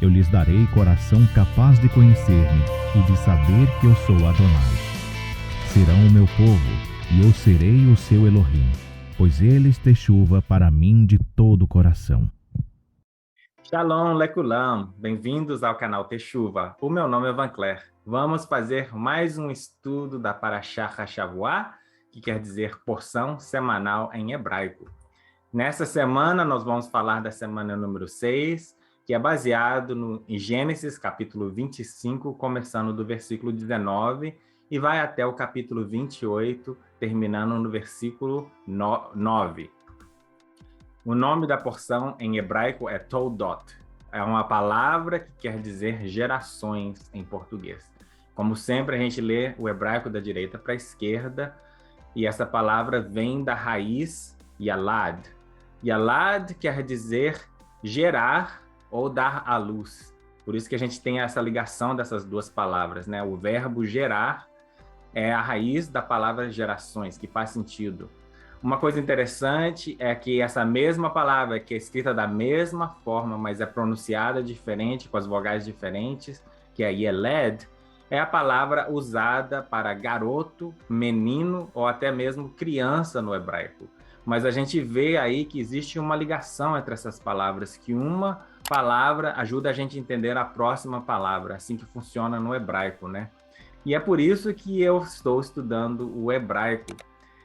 Eu lhes darei coração capaz de conhecer-me e de saber que eu sou Adonai. Serão o meu povo, e eu serei o seu Elohim, pois eles teshuva para mim de todo o coração. Shalom, Lekulam! Bem-vindos ao canal Teshuva. O meu nome é Van Cler. Vamos fazer mais um estudo da Parashá HaShavua, que quer dizer porção semanal em hebraico. Nessa semana, nós vamos falar da semana número 6, que é baseado em Gênesis, capítulo 25, começando do versículo 19, e vai até o capítulo 28, terminando no versículo 9. O nome da porção em hebraico é Toldot. É uma palavra que quer dizer gerações em português. Como sempre, a gente lê o hebraico da direita para a esquerda, e essa palavra vem da raiz Yalad. Yalad quer dizer gerar ou dar à luz. Por isso que a gente tem essa ligação dessas duas palavras, né? O verbo gerar é a raiz da palavra gerações, que faz sentido. Uma coisa interessante é que essa mesma palavra, que é escrita da mesma forma, mas é pronunciada diferente, com as vogais diferentes, que é Yeled, é a palavra usada para garoto, menino ou até mesmo criança no hebraico. Mas a gente vê aí que existe uma ligação entre essas palavras, que uma palavra ajuda a gente a entender a próxima palavra, assim que funciona no hebraico, né? E é por isso que eu estou estudando o hebraico.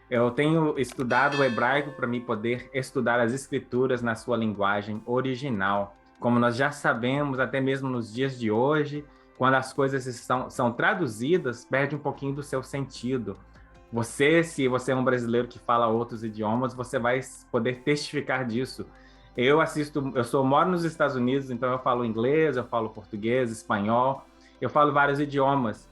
Eu tenho estudado o hebraico para me poder estudar as escrituras na sua linguagem original. Como nós já sabemos, até mesmo nos dias de hoje, quando as coisas são traduzidas, perde um pouquinho do seu sentido. Se você é um brasileiro que fala outros idiomas, você vai poder testificar disso. Moro nos Estados Unidos, então eu falo inglês, eu falo português, espanhol, eu falo vários idiomas.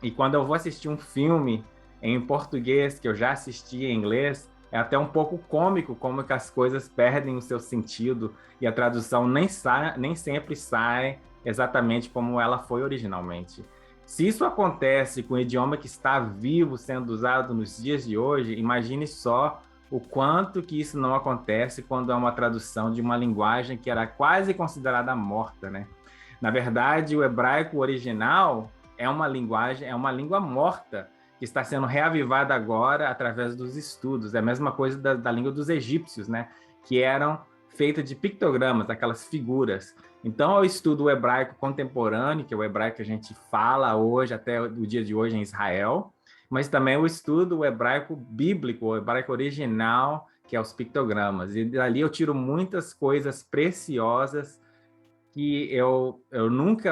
E quando eu vou assistir um filme em português, que eu já assisti em inglês, é até um pouco cômico como que as coisas perdem o seu sentido e a tradução nem sempre sai exatamente como ela foi originalmente. Se isso acontece com o idioma que está vivo sendo usado nos dias de hoje, imagine só o quanto que isso não acontece quando é uma tradução de uma linguagem que era quase considerada morta, né? Na verdade, o hebraico original é uma língua morta, que está sendo reavivada agora através dos estudos. É a mesma coisa da língua dos egípcios, né? Que eram feitas de pictogramas, aquelas figuras. Então, eu estudo o hebraico contemporâneo, que é o hebraico que a gente fala hoje, até o dia de hoje em Israel, mas também eu estudo o hebraico bíblico, o hebraico original, que é os pictogramas. E dali eu tiro muitas coisas preciosas que eu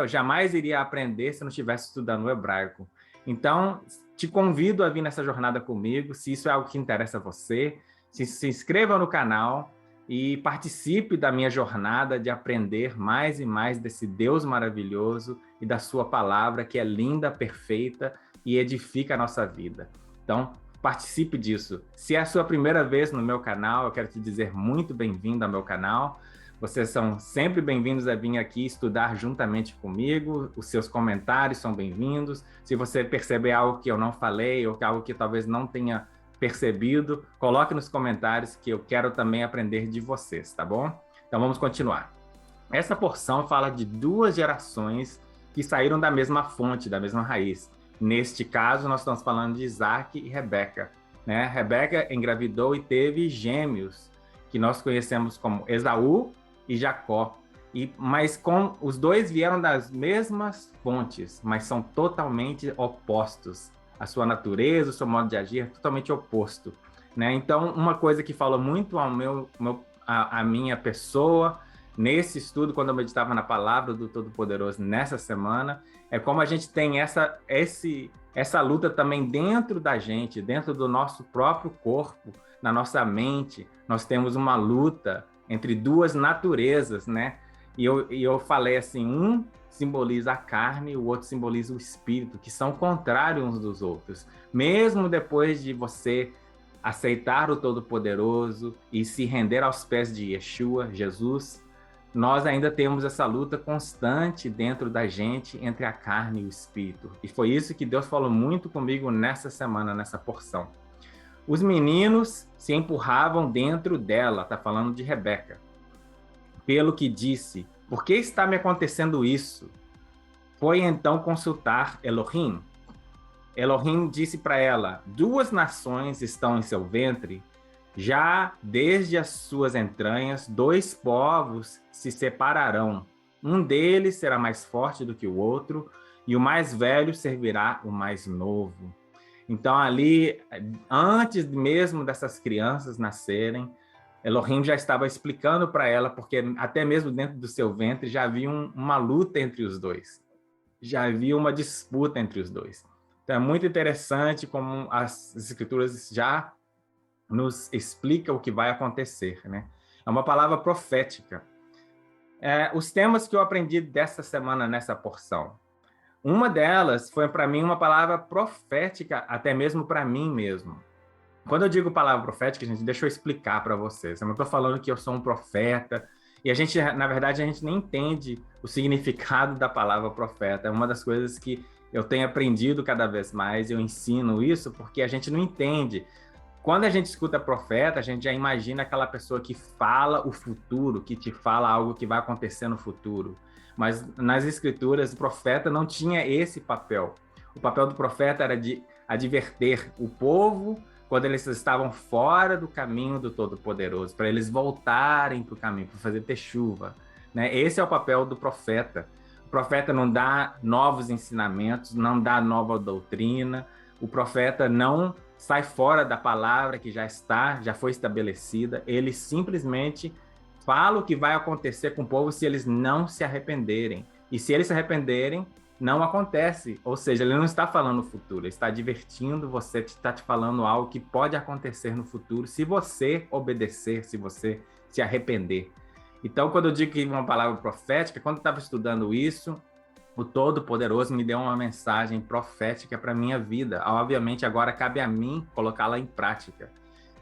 jamais iria aprender se não estivesse estudando o hebraico. Então, te convido a vir nessa jornada comigo, se isso é algo que interessa a você, se inscreva no canal e participe da minha jornada de aprender mais e mais desse Deus maravilhoso e da sua palavra, que é linda, perfeita e edifica a nossa vida. Então, participe disso. Se é a sua primeira vez no meu canal, eu quero te dizer muito bem-vindo ao meu canal. Vocês são sempre bem-vindos a vir aqui estudar juntamente comigo. Os seus comentários são bem-vindos. Se você perceber algo que eu não falei ou algo que talvez não tenha percebido, coloque nos comentários que eu quero também aprender de vocês, tá bom? Então vamos continuar. Essa porção fala de duas gerações que saíram da mesma fonte, da mesma raiz. Neste caso, nós estamos falando de Isaac e Rebeca, né? Rebeca engravidou e teve gêmeos, que nós conhecemos como Esaú e Jacó, mas os dois vieram das mesmas fontes, mas são totalmente opostos. A sua natureza, o seu modo de agir é totalmente oposto, né? Então, uma coisa que fala muito à minha pessoa nesse estudo, quando eu meditava na palavra do Todo-Poderoso nessa semana, é como a gente tem essa luta também dentro da gente, dentro do nosso próprio corpo, na nossa mente. Nós temos uma luta entre duas naturezas, né? E eu falei assim, um simboliza a carne, o outro simboliza o espírito, que são contrários uns dos outros. Mesmo depois de você aceitar o Todo-Poderoso e se render aos pés de Yeshua, Jesus, nós ainda temos essa luta constante dentro da gente entre a carne e o espírito. E foi isso que Deus falou muito comigo nessa semana, nessa porção. Os meninos se empurravam dentro dela, está falando de Rebeca. Pelo que disse, Por que está me acontecendo isso? Foi então consultar Elohim. Elohim disse para ela: 2 nações estão em seu ventre, já desde as suas entranhas, 2 povos se separarão. Um deles será mais forte do que o outro, e o mais velho servirá o mais novo. Então, ali, antes mesmo dessas crianças nascerem, Elohim já estava explicando para ela, porque até mesmo dentro do seu ventre já havia uma luta entre os dois. Já havia uma disputa entre os dois. Então, é muito interessante como as escrituras já nos explicam o que vai acontecer, né? É uma palavra profética. Os temas que eu aprendi dessa semana nessa porção. Uma delas foi, para mim, uma palavra profética, até mesmo para mim mesmo. Quando eu digo palavra profética, gente, deixa eu explicar para vocês. Eu não estou falando que eu sou um profeta, e a gente, na verdade, a gente nem entende o significado da palavra profeta. É uma das coisas que eu tenho aprendido cada vez mais, eu ensino isso, porque a gente não entende. Quando a gente escuta profeta, a gente já imagina aquela pessoa que fala o futuro, que te fala algo que vai acontecer no futuro. Mas nas escrituras, o profeta não tinha esse papel. O papel do profeta era de adverter o povo quando eles estavam fora do caminho do Todo-Poderoso, para eles voltarem para o caminho, para fazer teshuva, né? Esse é o papel do profeta. O profeta não dá novos ensinamentos, não dá nova doutrina. O profeta não sai fora da palavra que já foi estabelecida. Ele simplesmente fala o que vai acontecer com o povo se eles não se arrependerem. E se eles se arrependerem, não acontece. Ou seja, ele não está falando o futuro, ele está advertindo você, está te falando algo que pode acontecer no futuro se você obedecer, se você se arrepender. Então, quando eu digo que uma palavra profética, quando eu estava estudando isso, o Todo-Poderoso me deu uma mensagem profética para a minha vida. Obviamente, agora cabe a mim colocá-la em prática.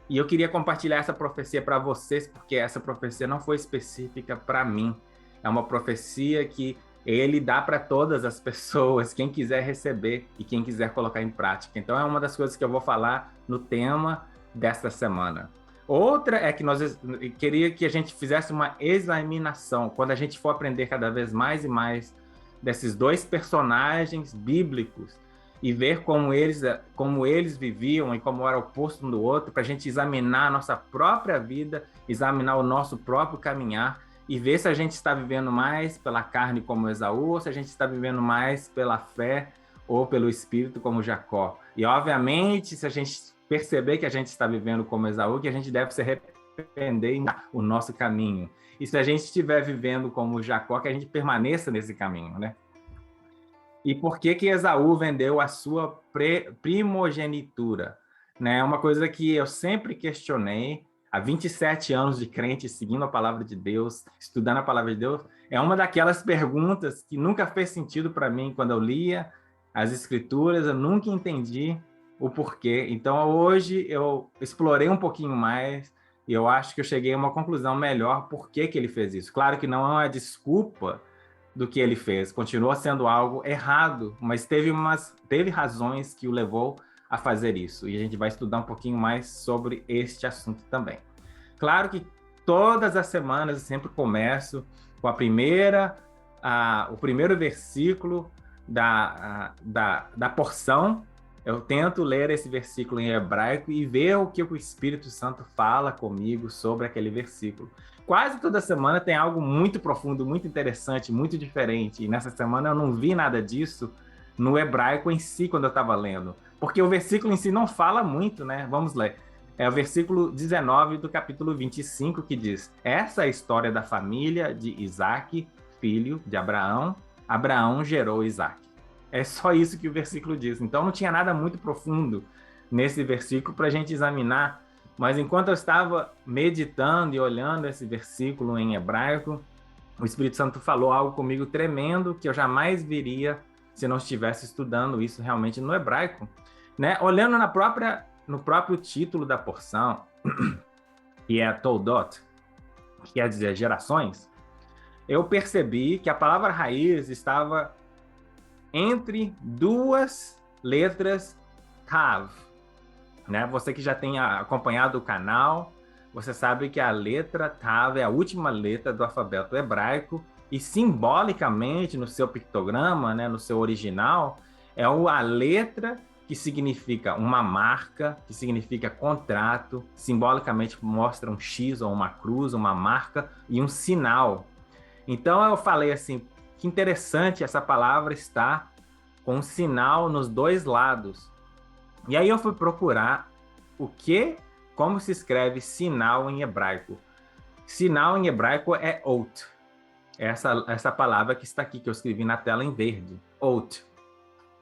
E eu queria compartilhar essa profecia para vocês, porque essa profecia não foi específica para mim. É uma profecia que ele dá para todas as pessoas, quem quiser receber e quem quiser colocar em prática. Então, é uma das coisas que eu vou falar no tema desta semana. Outra é que queria que a gente fizesse uma examinação, quando a gente for aprender cada vez mais e mais desses 2 personagens bíblicos e ver como eles viviam e como era o oposto um do outro, para a gente examinar a nossa própria vida, examinar o nosso próprio caminhar e ver se a gente está vivendo mais pela carne como Esaú ou se a gente está vivendo mais pela fé ou pelo Espírito como Jacó. E, obviamente, se a gente perceber que a gente está vivendo como Esaú, que a gente deve se arrepender em o nosso caminho. E se a gente estiver vivendo como Jacó, que a gente permaneça nesse caminho, né? E por que Esaú vendeu a sua primogenitura? Né? É uma coisa que eu sempre questionei, há 27 anos de crente, seguindo a palavra de Deus, estudando a palavra de Deus, é uma daquelas perguntas que nunca fez sentido para mim quando eu lia as escrituras, eu nunca entendi o porquê. Então, hoje eu explorei um pouquinho mais e eu acho que eu cheguei a uma conclusão melhor por que ele fez isso. Claro que não é uma desculpa do que ele fez, continua sendo algo errado, mas teve razões que o levou a fazer isso, e a gente vai estudar um pouquinho mais sobre este assunto também. Claro que todas as semanas eu sempre começo com o primeiro versículo da porção. Eu tento ler esse versículo em hebraico e ver o que o Espírito Santo fala comigo sobre aquele versículo. Quase toda semana tem algo muito profundo, muito interessante, muito diferente. E nessa semana eu não vi nada disso no hebraico em si, quando eu estava lendo. Porque o versículo em si não fala muito, né? Vamos ler. É o versículo 19 do capítulo 25 que diz: essa é a história da família de Isaque, filho de Abraão. Abraão gerou Isaque. É só isso que o versículo diz. Então não tinha nada muito profundo nesse versículo para a gente examinar. Mas enquanto eu estava meditando e olhando esse versículo em hebraico, o Espírito Santo falou algo comigo tremendo que eu jamais viria se não estivesse estudando isso realmente no hebraico, né? Olhando no próprio título da porção, que é Toldot, que quer dizer gerações, eu percebi que a palavra raiz estava entre 2 letras Tav. Né? Você que já tem acompanhado o canal, você sabe que a letra Tav é a última letra do alfabeto hebraico E simbolicamente, no seu pictograma, né, no seu original, é a letra que significa uma marca, que significa contrato, simbolicamente mostra um X ou uma cruz, uma marca e um sinal. Então eu falei assim, que interessante, essa palavra está com um sinal nos dois lados. E aí eu fui procurar como se escreve sinal em hebraico. Sinal em hebraico é ot. Essa palavra que está aqui, que eu escrevi na tela em verde, ot.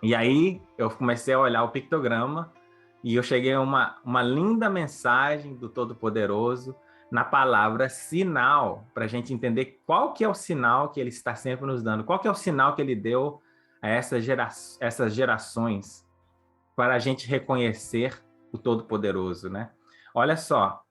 E aí eu comecei a olhar o pictograma e eu cheguei a uma linda mensagem do Todo-Poderoso na palavra sinal, para a gente entender qual que é o sinal que ele está sempre nos dando, qual que é o sinal que ele deu a essas gerações, para a gente reconhecer o Todo-Poderoso, né? Olha só,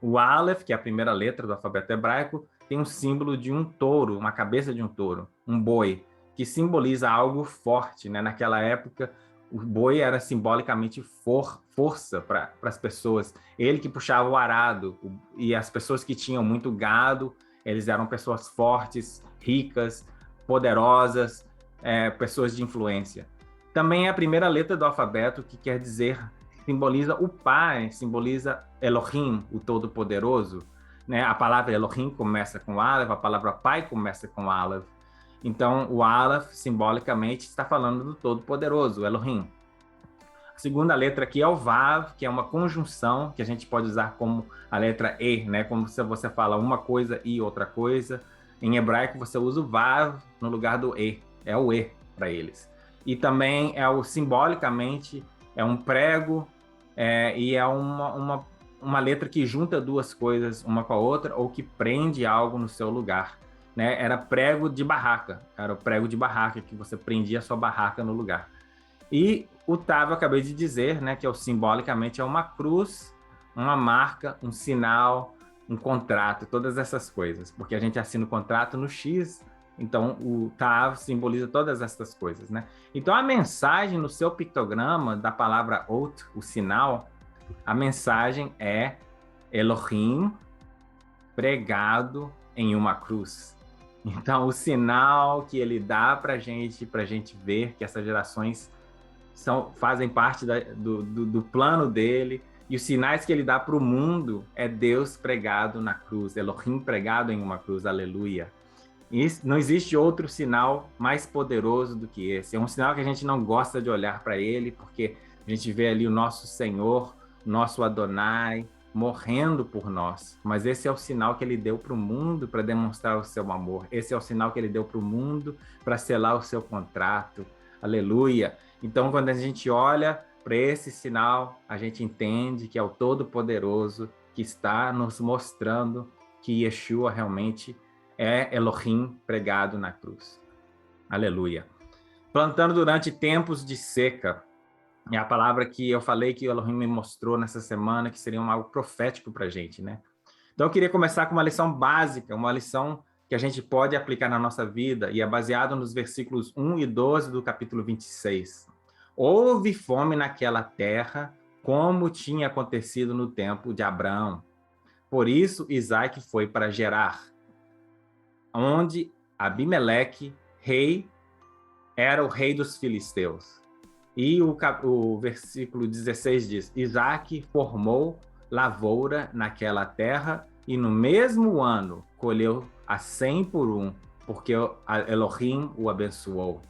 o Aleph, que é a primeira letra do alfabeto hebraico, tem um símbolo de um touro, uma cabeça de um touro, um boi, que simboliza algo forte, né? Naquela época, o boi era simbolicamente força para as pessoas. Ele que puxava o arado, e as pessoas que tinham muito gado, eles eram pessoas fortes, ricas, poderosas, pessoas de influência. Também é a primeira letra do alfabeto, que quer dizer, simboliza o Pai, simboliza Elohim, o Todo-Poderoso, né? A palavra Elohim começa com Aleph, a palavra Pai começa com Aleph. Então, o Aleph, simbolicamente, está falando do Todo-Poderoso, Elohim. A segunda letra aqui é o Vav, que é uma conjunção que a gente pode usar como a letra E, né? Como se você fala uma coisa e outra coisa. Em hebraico, você usa o Vav no lugar do E. É o E para eles. E também simbolicamente, é um prego e é uma letra que junta duas coisas uma com a outra ou que prende algo no seu lugar. Né? Era prego de barraca, era o prego de barraca que você prendia a sua barraca no lugar. E o Tav, eu acabei de dizer, né, que simbolicamente é uma cruz, uma marca, um sinal, um contrato, todas essas coisas, porque a gente assina o contrato no X, então o Tav simboliza todas essas coisas, né? Então a mensagem no seu pictograma da palavra Ot, o sinal, a mensagem é Elohim pregado em uma cruz. Então, o sinal que ele dá para a gente ver que essas gerações fazem parte do plano dele, e os sinais que ele dá para o mundo é Deus pregado na cruz, Elohim pregado em uma cruz, aleluia. E não existe outro sinal mais poderoso do que esse. É um sinal que a gente não gosta de olhar para ele, porque a gente vê ali o nosso Senhor, nosso Adonai, morrendo por nós. Mas esse é o sinal que ele deu para o mundo para demonstrar o seu amor. Esse é o sinal que ele deu para o mundo para selar o seu contrato. Aleluia! Então, quando a gente olha para esse sinal, a gente entende que é o Todo-Poderoso que está nos mostrando que Yeshua realmente é Elohim pregado na cruz. Aleluia! Plantando durante tempos de seca. É a palavra que eu falei que o Elohim me mostrou nessa semana, que seria algo profético para a gente, né? Então, eu queria começar com uma lição básica, uma lição que a gente pode aplicar na nossa vida, e é baseado nos versículos 1 e 12 do capítulo 26. Houve fome naquela terra, como tinha acontecido no tempo de Abraão. Por isso, Isaac foi para Gerar, onde Abimeleque, rei, era o rei dos filisteus. E o versículo 16 diz: Isaac formou lavoura naquela terra e no mesmo ano colheu a 100 por um, porque Elohim o abençoou.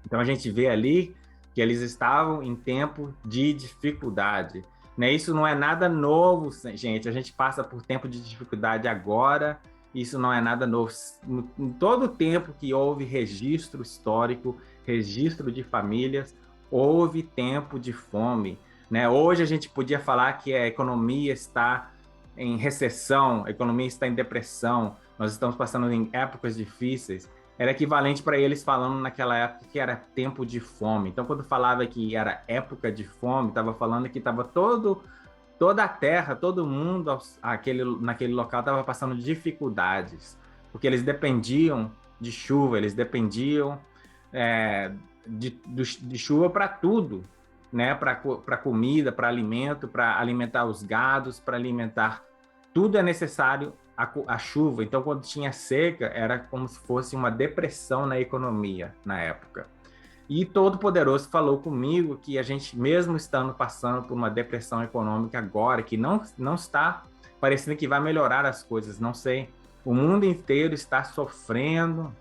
Então a gente vê ali que eles estavam em tempo de dificuldade. Né? Isso não é nada novo, gente. A gente passa por tempo de dificuldade agora. Isso não é nada novo. Em todo o tempo que houve registro histórico, registro de famílias, houve tempo de fome, né? Hoje a gente podia falar que a economia está em recessão, a economia está em depressão, nós estamos passando em épocas difíceis. Era equivalente para eles falando naquela época que era tempo de fome. Então, quando falava que era época de fome, estava falando que estava toda a terra, todo mundo naquele local estava passando dificuldades, porque eles dependiam de chuva, eles dependiam de chuva para tudo, né? Para comida, para alimento, para alimentar os gados, para alimentar. Tudo é necessário a chuva. Então, quando tinha seca, era como se fosse uma depressão na economia na época. E Todo-Poderoso falou comigo que a gente, mesmo estando passando por uma depressão econômica agora, que não está parecendo que vai melhorar as coisas, não sei. O mundo inteiro está sofrendo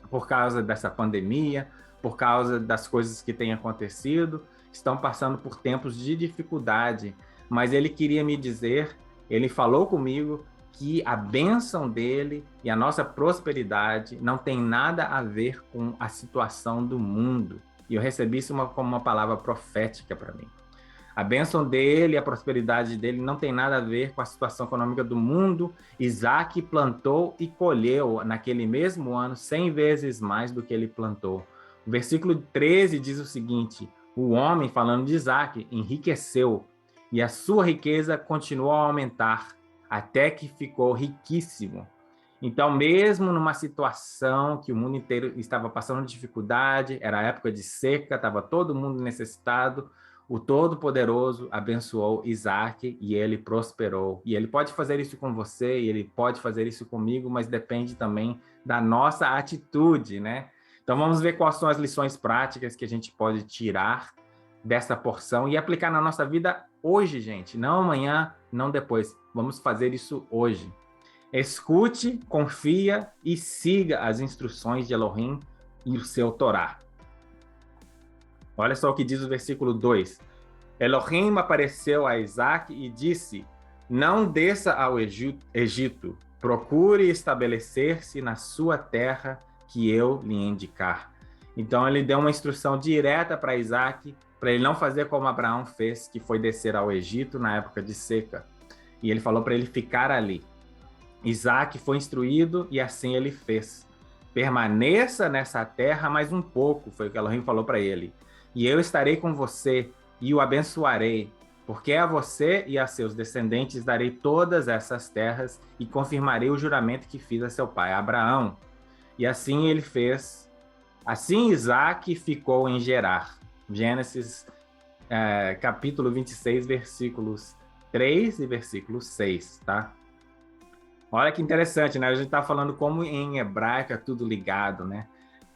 por causa dessa pandemia, por causa das coisas que têm acontecido, estão passando por tempos de dificuldade. Mas ele queria me dizer, ele falou comigo que a bênção dele e a nossa prosperidade não tem nada a ver com a situação do mundo. E eu recebi isso como uma palavra profética para mim. A bênção dele, a prosperidade dele não tem nada a ver com a situação econômica do mundo. Isaac plantou e colheu naquele mesmo ano 100 vezes mais do que ele plantou. O versículo 13 diz o seguinte: o homem, falando de Isaac, enriqueceu e a sua riqueza continuou a aumentar até que ficou riquíssimo. Então, mesmo numa situação que o mundo inteiro estava passando dificuldade, era a época de seca, estava todo mundo necessitado, o Todo-Poderoso abençoou Isaac e ele prosperou. E ele pode fazer isso com você, e ele pode fazer isso comigo, mas depende também da nossa atitude, né? Então vamos ver quais são as lições práticas que a gente pode tirar dessa porção e aplicar na nossa vida hoje, gente. Não amanhã, não depois. Vamos fazer isso hoje. Escute, confia e siga as instruções de Elohim e o seu Torá. Olha só o que diz o versículo 2. Elohim apareceu a Isaac e disse: não desça ao Egito, procure estabelecer-se na sua terra que eu lhe indicar. Então ele deu uma instrução direta para Isaac, para ele não fazer como Abraão fez, que foi descer ao Egito na época de seca. E ele falou para ele ficar ali. Isaac foi instruído e assim ele fez. Permaneça nessa terra mais um pouco, foi o que Elohim falou para ele. E eu estarei com você e o abençoarei, porque a você e a seus descendentes darei todas essas terras e confirmarei o juramento que fiz a seu pai, Abraão. E assim ele fez. Assim Isaac ficou em Gerar. Gênesis capítulo 26, versículos 3 e versículo 6, tá? Olha que interessante, né? A gente está falando como em hebraico é tudo ligado, né?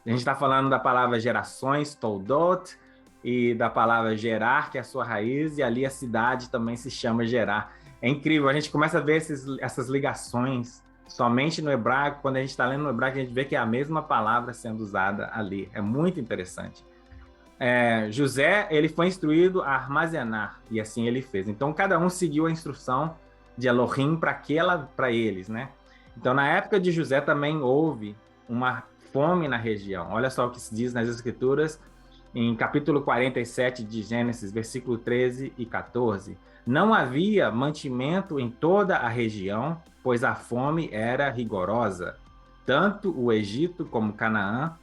A gente está falando da palavra gerações, toldot, e da palavra gerar, que é a sua raiz, e ali a cidade também se chama Gerar. É incrível, a gente começa a ver essas ligações somente no hebraico. Quando a gente está lendo no hebraico, a gente vê que é a mesma palavra sendo usada ali. É muito interessante. José, ele foi instruído a armazenar, e assim ele fez. Então, cada um seguiu a instrução de Elohim para eles, né? Então, na época de José também houve uma fome na região. Olha só o que se diz nas Escrituras, em capítulo 47 de Gênesis, versículo 13 e 14. Não havia mantimento em toda a região, pois a fome era rigorosa. Tanto o Egito como Canaã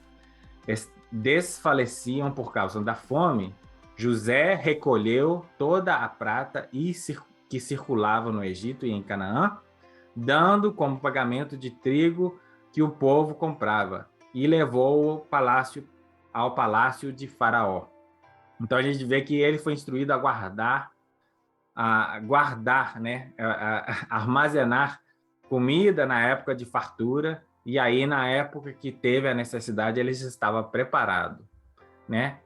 desfaleciam por causa da fome. José recolheu toda a prata que circulava no Egito e em Canaã, dando como pagamento de trigo que o povo comprava, e levou ao palácio de Faraó. Então a gente vê que ele foi instruído a guardar, né, a armazenar comida na época de fartura, e aí na época que teve a necessidade ele já estava preparado, né?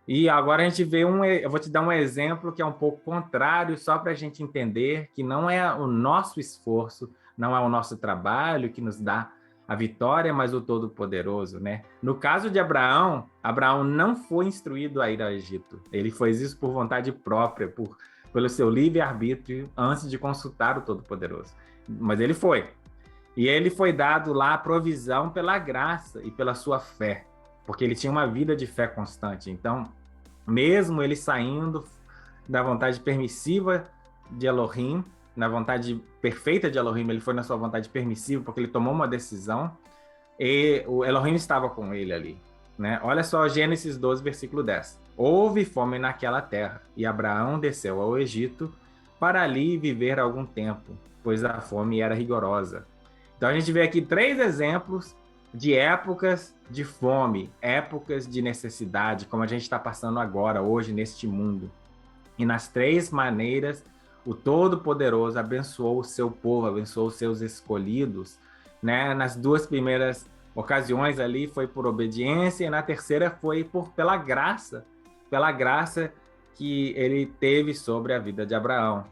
E agora a gente vê eu vou te dar um exemplo que é um pouco contrário, só para a gente entender que não é o nosso esforço, não é o nosso trabalho que nos dá a vitória, mas o Todo-Poderoso, né? No caso de Abraão, Abraão não foi instruído a ir ao Egito. Ele fez isso por vontade própria, pelo seu livre-arbítrio, antes de consultar o Todo-Poderoso. Mas ele foi. E ele foi dado lá a provisão pela graça e pela sua fé, porque ele tinha uma vida de fé constante. Então, mesmo ele saindo da vontade permissiva de Elohim, na vontade perfeita de Elohim, ele foi na sua vontade permissiva, porque ele tomou uma decisão, e o Elohim estava com ele ali, né? Olha só Gênesis 12, versículo 10. Houve fome naquela terra, e Abraão desceu ao Egito para ali viver algum tempo, pois a fome era rigorosa. Então a gente vê aqui 3 exemplos de épocas de fome, épocas de necessidade, como a gente está passando agora, hoje, neste mundo. E nas 3 maneiras, o Todo-Poderoso abençoou o seu povo, abençoou os seus escolhidos, né? Nas duas primeiras ocasiões ali foi por obediência e na terceira foi pela graça que ele teve sobre a vida de Abraão.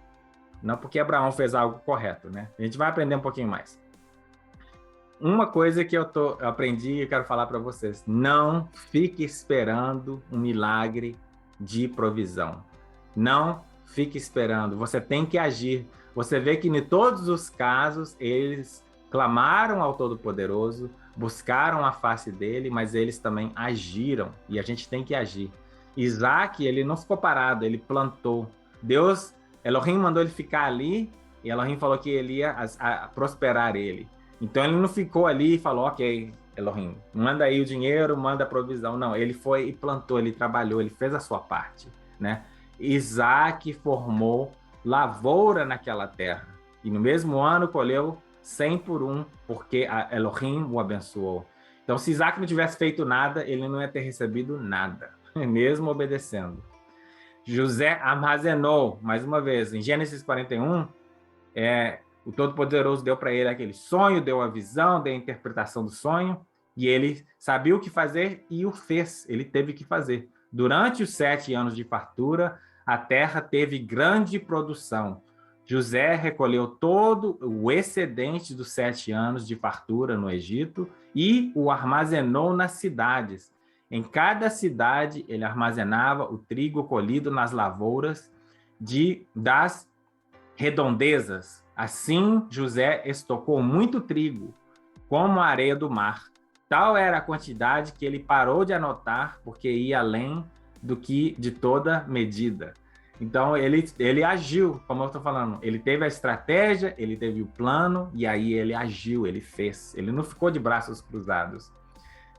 Não porque Abraão fez algo correto, né? A gente vai aprender um pouquinho mais. Uma coisa que eu aprendi e quero falar para vocês: não fique esperando um milagre de provisão. Não fique esperando, você tem que agir. Você vê que em todos os casos eles clamaram ao Todo-Poderoso, buscaram a face dele, mas eles também agiram, e a gente tem que agir. Isaac, ele não ficou parado, ele plantou. Deus, Elohim mandou ele ficar ali, e Elohim falou que ele ia prosperar ele. Então ele não ficou ali e falou, ok, Elohim, manda aí o dinheiro, manda a provisão. Não, ele foi e plantou, ele trabalhou, ele fez a sua parte, né? Isaac formou lavoura naquela terra. E no mesmo ano colheu 100 por 1, porque a Elohim o abençoou. Então, se Isaac não tivesse feito nada, ele não ia ter recebido nada, mesmo obedecendo. José armazenou, mais uma vez, em Gênesis 41, o Todo-Poderoso deu para ele aquele sonho, deu a visão, deu a interpretação do sonho, e ele sabia o que fazer e o fez. Ele teve que fazer. Durante os 7 anos de fartura, a terra teve grande produção. José recolheu todo o excedente dos 7 anos de fartura no Egito e o armazenou nas cidades. Em cada cidade, ele armazenava o trigo colhido nas lavouras das redondezas. Assim, José estocou muito trigo, como a areia do mar. Tal era a quantidade que ele parou de anotar, porque ia além do que de toda medida. Então, ele agiu, como eu estou falando. Ele teve a estratégia, ele teve o plano, e aí ele agiu, ele fez. Ele não ficou de braços cruzados.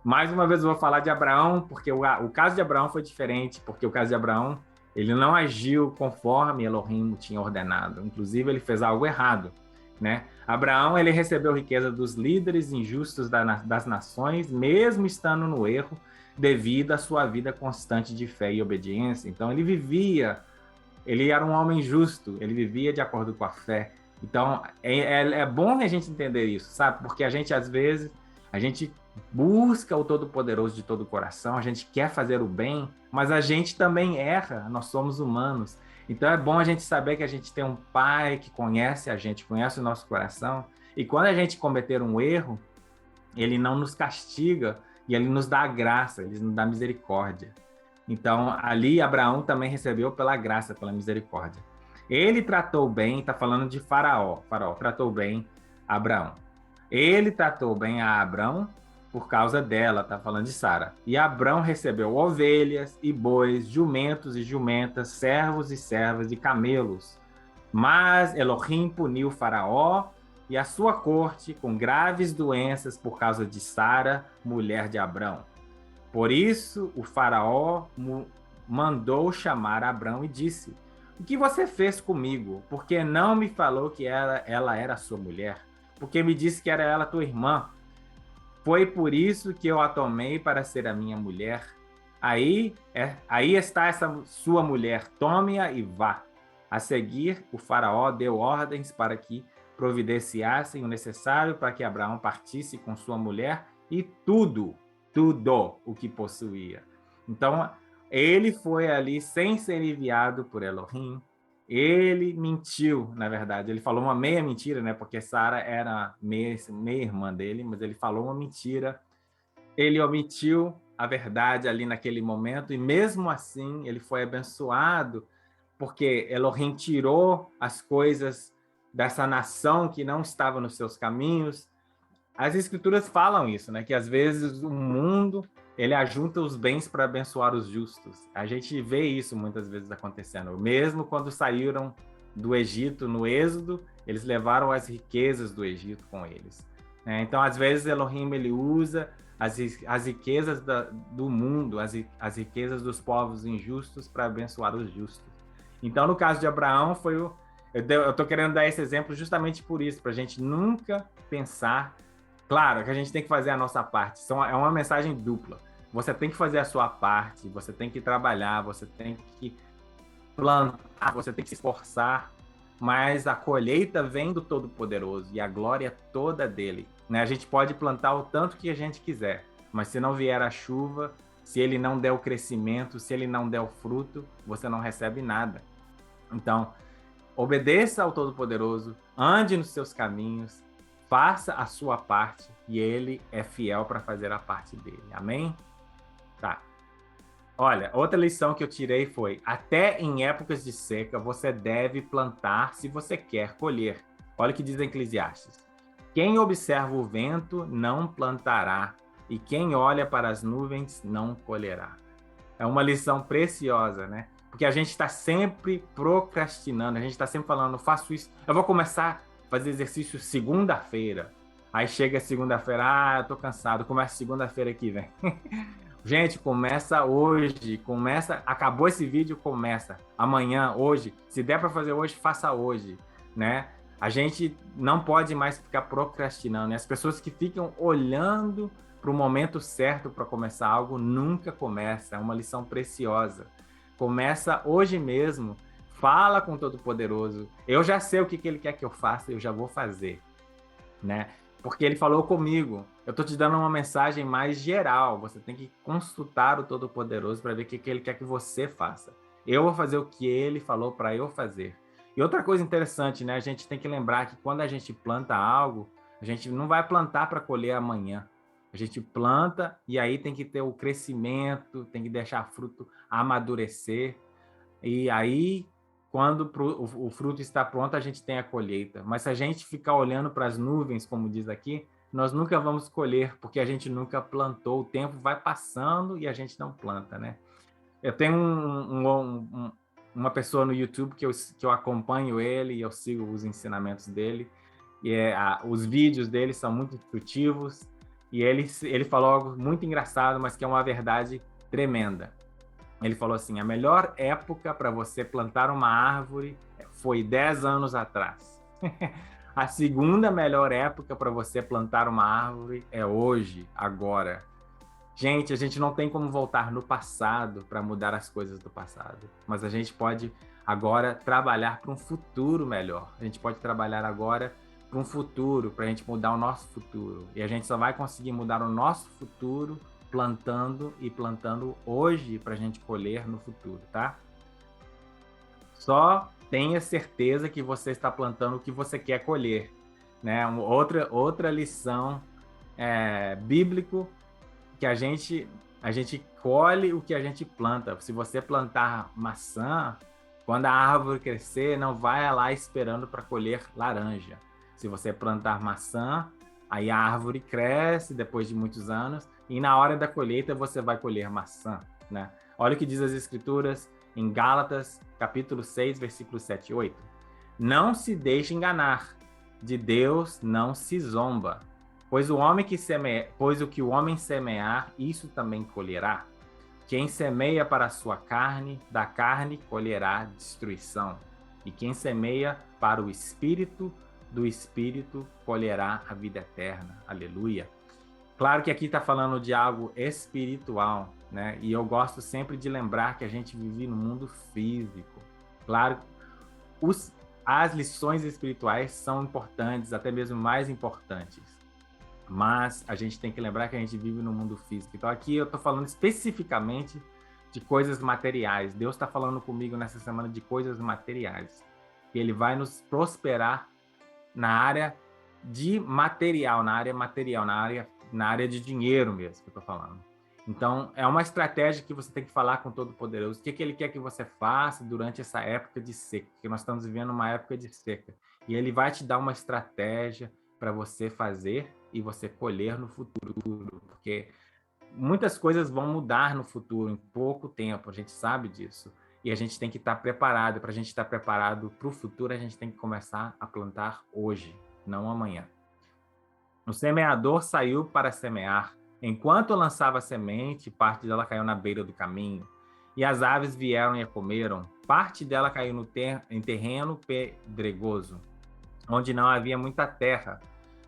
Mais uma vez eu vou falar de Abraão, porque o caso de Abraão foi diferente, porque o caso de Abraão, ele não agiu conforme Elohim tinha ordenado. Inclusive, ele fez algo errado, né? Abraão, ele recebeu riqueza dos líderes injustos das nações, mesmo estando no erro, devido à sua vida constante de fé e obediência. Então, ele era um homem justo, ele vivia de acordo com a fé. Então, é bom a gente entender isso, sabe? Porque a gente, às vezes, a gente busca o Todo-Poderoso de todo o coração, a gente quer fazer o bem, mas a gente também erra, nós somos humanos. Então é bom a gente saber que a gente tem um Pai que conhece a gente, conhece o nosso coração, e quando a gente cometer um erro, ele não nos castiga, e ele nos dá a graça, ele nos dá misericórdia. Então ali Abraão também recebeu pela graça, pela misericórdia. Ele tratou bem, está falando de Faraó tratou bem Abraão. Ele tratou bem a Abrão por causa dela, tá falando de Sara. E Abrão recebeu ovelhas e bois, jumentos e jumentas, servos e servas e camelos. Mas Elohim puniu Faraó e a sua corte com graves doenças por causa de Sara, mulher de Abrão. Por isso, o Faraó mandou chamar Abrão e disse: o que você fez comigo? Porque não me falou que ela era sua mulher? Porque me disse que era ela tua irmã. Foi por isso que eu a tomei para ser a minha mulher. Aí está essa sua mulher, tome-a e vá. A seguir, o faraó deu ordens para que providenciassem o necessário para que Abraão partisse com sua mulher e tudo o que possuía. Então, ele foi ali sem ser enviado por Elohim. Ele mentiu, na verdade. Ele falou uma meia mentira, né? Porque Sara era meia irmã dele, mas ele falou uma mentira. Ele omitiu a verdade ali naquele momento, e mesmo assim ele foi abençoado, porque Elohim tirou as coisas dessa nação que não estava nos seus caminhos. As escrituras falam isso, né? Que às vezes o mundo ele ajunta os bens para abençoar os justos. A gente vê isso muitas vezes acontecendo. Mesmo quando saíram do Egito, no Êxodo, eles levaram as riquezas do Egito com eles. Então, às vezes, Elohim ele usa as riquezas do mundo, as riquezas dos povos injustos para abençoar os justos. Então, no caso de Abraão, eu estou querendo dar esse exemplo justamente por isso, para a gente nunca pensar. Claro que a gente tem que fazer a nossa parte. É uma mensagem dupla. Você tem que fazer a sua parte, você tem que trabalhar, você tem que plantar, você tem que se esforçar, mas a colheita vem do Todo-Poderoso e a glória é toda dele, né? A gente pode plantar o tanto que a gente quiser, mas se não vier a chuva, se ele não der o crescimento, se ele não der o fruto, você não recebe nada. Então, obedeça ao Todo-Poderoso, ande nos seus caminhos, faça a sua parte e ele é fiel para fazer a parte dele. Amém? Tá. Olha, outra lição que eu tirei foi: até em épocas de seca você deve plantar se você quer colher. Olha o que diz Eclesiastes: quem observa o vento não plantará, e quem olha para as nuvens não colherá. É uma lição preciosa, né? Porque a gente está sempre procrastinando, a gente está sempre falando, faço isso, eu vou começar a fazer exercício segunda-feira. Aí chega segunda-feira, eu tô cansado, começa segunda-feira que vem. Gente, começa hoje, acabou esse vídeo, começa. Amanhã, hoje, se der para fazer hoje, faça hoje, né? A gente não pode mais ficar procrastinando, né? As pessoas que ficam olhando para o momento certo para começar algo nunca começa. É uma lição preciosa. Começa hoje mesmo, fala com o Todo-Poderoso. Eu já sei o que ele quer que eu faça, eu já vou fazer, né? Porque ele falou comigo. Eu estou te dando uma mensagem mais geral. Você tem que consultar o Todo-Poderoso para ver o que ele quer que você faça. Eu vou fazer o que ele falou para eu fazer. E outra coisa interessante, né? A gente tem que lembrar que quando a gente planta algo, a gente não vai plantar para colher amanhã. A gente planta e aí tem que ter o crescimento, tem que deixar fruto amadurecer. E aí, quando o fruto está pronto, a gente tem a colheita. Mas se a gente ficar olhando para as nuvens, como diz aqui, nós nunca vamos colher, porque a gente nunca plantou. O tempo vai passando e a gente não planta, né? Eu tenho uma pessoa no YouTube que eu acompanho ele e eu sigo os ensinamentos dele. E os vídeos dele são muito instrutivos. E ele falou algo muito engraçado, mas que é uma verdade tremenda. Ele falou assim: a melhor época para você plantar uma árvore foi 10 anos atrás. A segunda melhor época para você plantar uma árvore é hoje, agora. Gente, a gente não tem como voltar no passado para mudar as coisas do passado, mas a gente pode agora trabalhar para um futuro melhor. A gente pode trabalhar agora para um futuro, para a gente mudar o nosso futuro. E a gente só vai conseguir mudar o nosso futuro plantando e plantando hoje para a gente colher no futuro, tá? Só tenha certeza que você está plantando o que você quer colher, né? Outra lição bíblico, que a gente colhe o que a gente planta. Se você plantar maçã, quando a árvore crescer, não vai lá esperando para colher laranja. Se você plantar maçã, aí a árvore cresce depois de muitos anos e na hora da colheita você vai colher maçã, né? Olha o que diz as Escrituras em Gálatas, capítulo 6, versículos 7 e 8. Não se deixe enganar, de Deus não se zomba, pois o que o homem semear, isso também colherá. Quem semeia para a sua carne, da carne colherá destruição. E quem semeia para o Espírito, do Espírito colherá a vida eterna. Aleluia. Claro que aqui está falando de algo espiritual, né? E eu gosto sempre de lembrar que a gente vive no mundo físico. Claro, as lições espirituais são importantes, até mesmo mais importantes. Mas a gente tem que lembrar que a gente vive no mundo físico. Então aqui eu estou falando especificamente de coisas materiais. Deus está falando comigo nessa semana de coisas materiais. E Ele vai nos prosperar na área de material, na área de dinheiro mesmo que eu estou falando. Então, é uma estratégia que você tem que falar com o Todo-Poderoso. O que Ele quer que você faça durante essa época de seca? Porque nós estamos vivendo uma época de seca. E Ele vai te dar uma estratégia para você fazer e você colher no futuro. Porque muitas coisas vão mudar no futuro em pouco tempo, a gente sabe disso. E a gente tem que estar preparado. Para a gente estar preparado para o futuro, a gente tem que começar a plantar hoje, não amanhã. O semeador saiu para semear. Enquanto lançava a semente, parte dela caiu na beira do caminho. E as aves vieram e a comeram. Parte dela caiu em terreno pedregoso, onde não havia muita terra.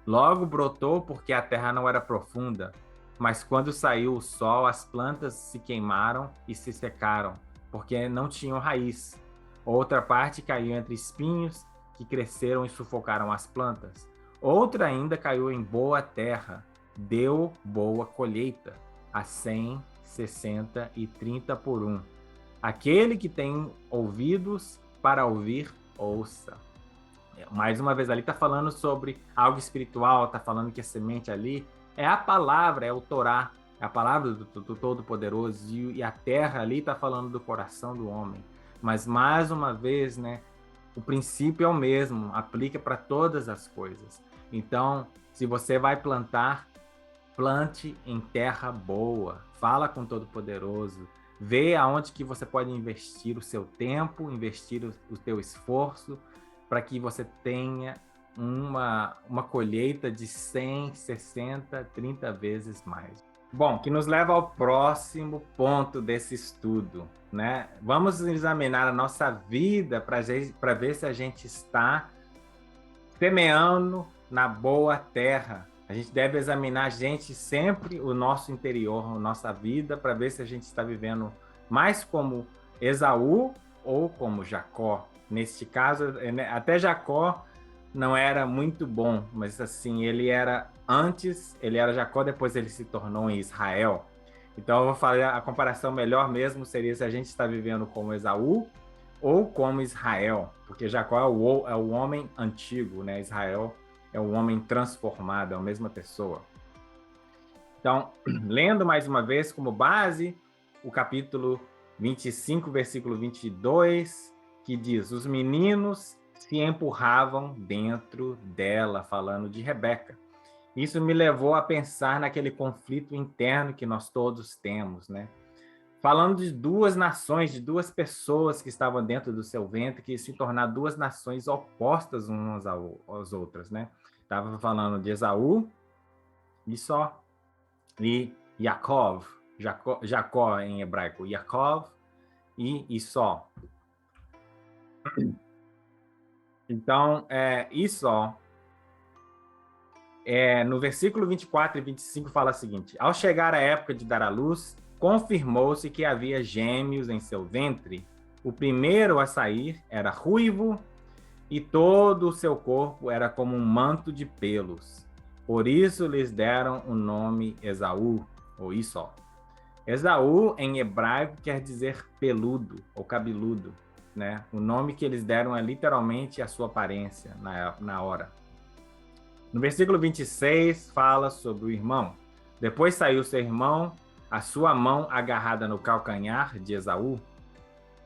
Logo brotou porque a terra não era profunda. Mas quando saiu o sol, as plantas se queimaram e se secaram, porque não tinham raiz. Outra parte caiu entre espinhos, que cresceram e sufocaram as plantas. Outra ainda caiu em boa terra, deu boa colheita, a 100, 60 e 30 por um. Aquele que tem ouvidos para ouvir, ouça. Mais uma vez, ali está falando sobre algo espiritual, está falando que a semente ali é a palavra, é o Torá, é a palavra do Todo-Poderoso, e a terra ali está falando do coração do homem. Mas, mais uma vez, né, o princípio é o mesmo, aplica para todas as coisas. Então, se você vai plantar, plante em terra boa, fala com o Todo-Poderoso, vê aonde que você pode investir o seu tempo, investir o teu esforço, para que você tenha uma colheita de 100, 60, 30 vezes mais. Bom, que nos leva ao próximo ponto desse estudo, né? Vamos examinar a nossa vida para ver se a gente está semeando na boa terra. A gente deve examinar a gente sempre, o nosso interior, a nossa vida, para ver se a gente está vivendo mais como Esaú ou como Jacó. Neste caso, até Jacó não era muito bom, mas assim, ele era Jacó, depois ele se tornou em Israel. Então eu vou falar, a comparação melhor mesmo seria se a gente está vivendo como Esaú ou como Israel, porque Jacó é o homem antigo, né? Israel é o homem transformado, é a mesma pessoa. Então, lendo mais uma vez como base, o capítulo 25, versículo 22, que diz: os meninos se empurravam dentro dela, falando de Rebeca. Isso me levou a pensar naquele conflito interno que nós todos temos, né? Falando de duas nações, de duas pessoas que estavam dentro do seu ventre, que se tornaram duas nações opostas umas às outras, né? Estava falando de Esaú e só, e Yaakov, Jacó em hebraico, Yaakov e só. Então, Isó, no versículo 24 e 25 fala o seguinte: ao chegar a época de dar à luz, confirmou-se que havia gêmeos em seu ventre. O primeiro a sair era ruivo e todo o seu corpo era como um manto de pelos. Por isso lhes deram o nome Esaú, ou Isó. Esaú, em hebraico, quer dizer peludo ou cabeludo, né? O nome que eles deram é literalmente a sua aparência na hora. No versículo 26 fala sobre o irmão. Depois saiu seu irmão, a sua mão agarrada no calcanhar de Esaú,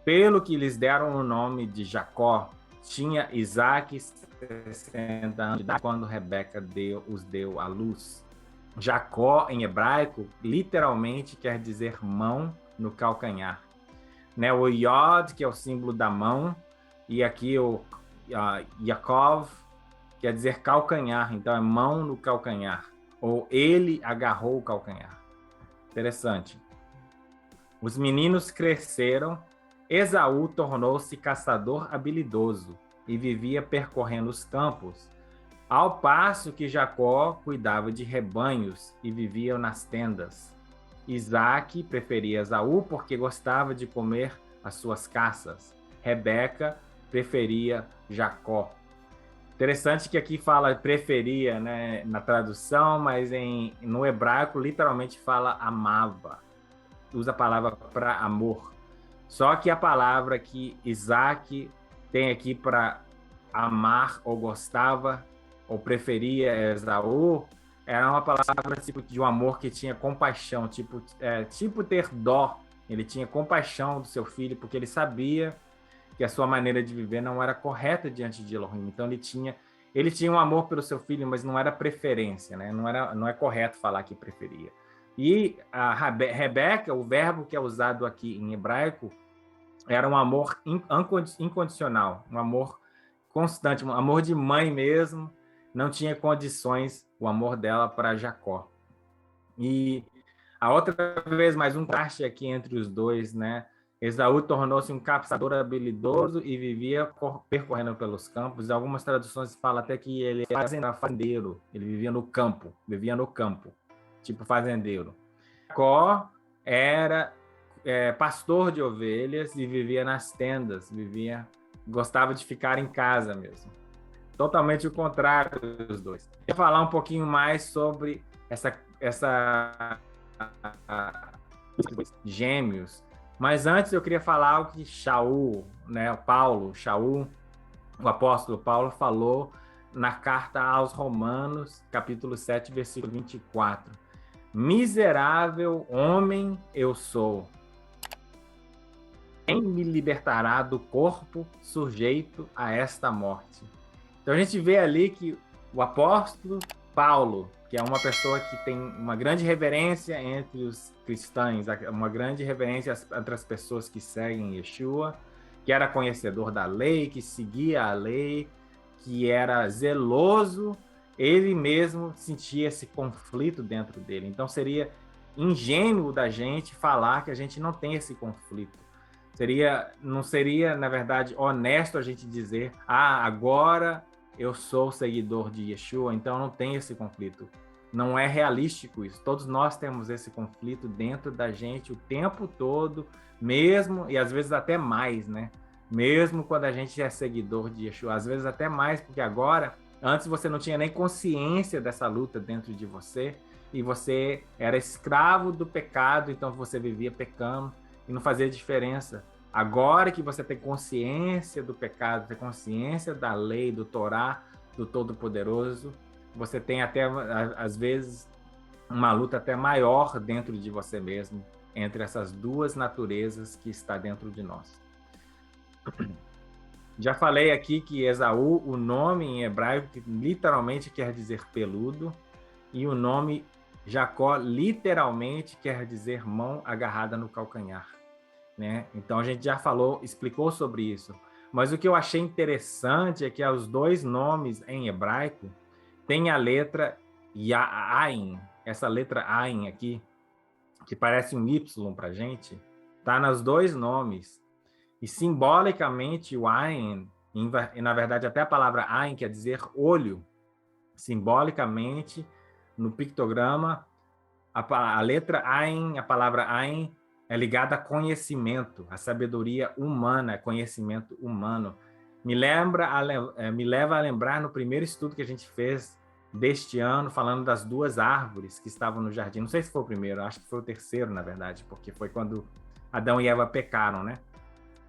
pelo que lhes deram o nome de Jacó. Tinha Isaac 60 anos de idade quando Rebeca os deu à luz. Jacó, em hebraico, literalmente quer dizer mão no calcanhar. Né? O Yod, que é o símbolo da mão, e aqui o Yaakov, quer dizer calcanhar, então é mão no calcanhar, ou ele agarrou o calcanhar. Interessante. Os meninos cresceram, Esaú tornou-se caçador habilidoso e vivia percorrendo os campos, ao passo que Jacó cuidava de rebanhos e vivia nas tendas. Isaac preferia Esaú porque gostava de comer as suas caças. Rebeca preferia Jacó. Interessante que aqui fala preferia, né, na tradução, mas no hebraico literalmente fala amava. Usa a palavra para amor. Só que a palavra que Isaac tem aqui para amar ou gostava ou preferia Esaú era uma palavra tipo de um amor que tinha compaixão, tipo ter dó. Ele tinha compaixão do seu filho porque ele sabia que a sua maneira de viver não era correta diante de Elohim. Então ele tinha um amor pelo seu filho, mas não era preferência, né? Não é correto falar que preferia. E a Rebeca, o verbo que é usado aqui em hebraico, era um amor incondicional, um amor constante, um amor de mãe mesmo. Não tinha condições o amor dela para Jacó. E a outra vez, mais um contraste aqui entre os dois, né? Esaú tornou-se um caçador habilidoso e vivia percorrendo pelos campos. Algumas traduções falam até que ele era fazendeiro, ele vivia no campo, tipo fazendeiro. Jacó era pastor de ovelhas e vivia nas tendas, gostava de ficar em casa mesmo. totalmente o contrário dos dois. Eu vou falar um pouquinho mais sobre essa gêmeos, mas antes eu queria falar o que Shaul, né, Shaul, o apóstolo Paulo falou na carta aos Romanos, capítulo 7, versículo 24. Miserável homem eu sou. Quem me libertará do corpo sujeito a esta morte? Então a gente vê ali que o apóstolo Paulo, que é uma pessoa que tem uma grande reverência entre os cristãos, uma grande reverência entre as pessoas que seguem Yeshua, que era conhecedor da lei, que seguia a lei, que era zeloso, ele mesmo sentia esse conflito dentro dele. Então seria ingênuo da gente falar que a gente não tem esse conflito. Não seria, na verdade, honesto a gente dizer: agora eu sou seguidor de Yeshua, então não tem esse conflito. Não é realístico isso. Todos nós temos esse conflito dentro da gente o tempo todo, mesmo, e às vezes até mais, né? Mesmo quando a gente é seguidor de Yeshua, às vezes até mais, porque agora, antes você não tinha nem consciência dessa luta dentro de você, e você era escravo do pecado, então você vivia pecando, e não fazia diferença. Agora que você tem consciência do pecado, tem consciência da lei, do Torá, do Todo-Poderoso, você tem até, às vezes, uma luta até maior dentro de você mesmo, entre essas duas naturezas que está dentro de nós. Já falei aqui que Esaú, o nome em hebraico, que literalmente quer dizer peludo, e o nome Jacó, literalmente quer dizer mão agarrada no calcanhar. Né? Então a gente já explicou sobre isso. Mas o que eu achei interessante é que os dois nomes em hebraico têm a letra Ain. Essa letra Ain aqui, que parece um Y para a gente, está nos dois nomes. E simbolicamente o Ain, e na verdade até a palavra Ain quer dizer olho. Simbolicamente, no pictograma, a letra Ain, a palavra Ain, é ligada a conhecimento, a sabedoria humana, conhecimento humano. Me leva a lembrar no primeiro estudo que a gente fez deste ano, falando das duas árvores que estavam no jardim. Não sei se foi o primeiro, acho que foi o terceiro, na verdade, porque foi quando Adão e Eva pecaram, né?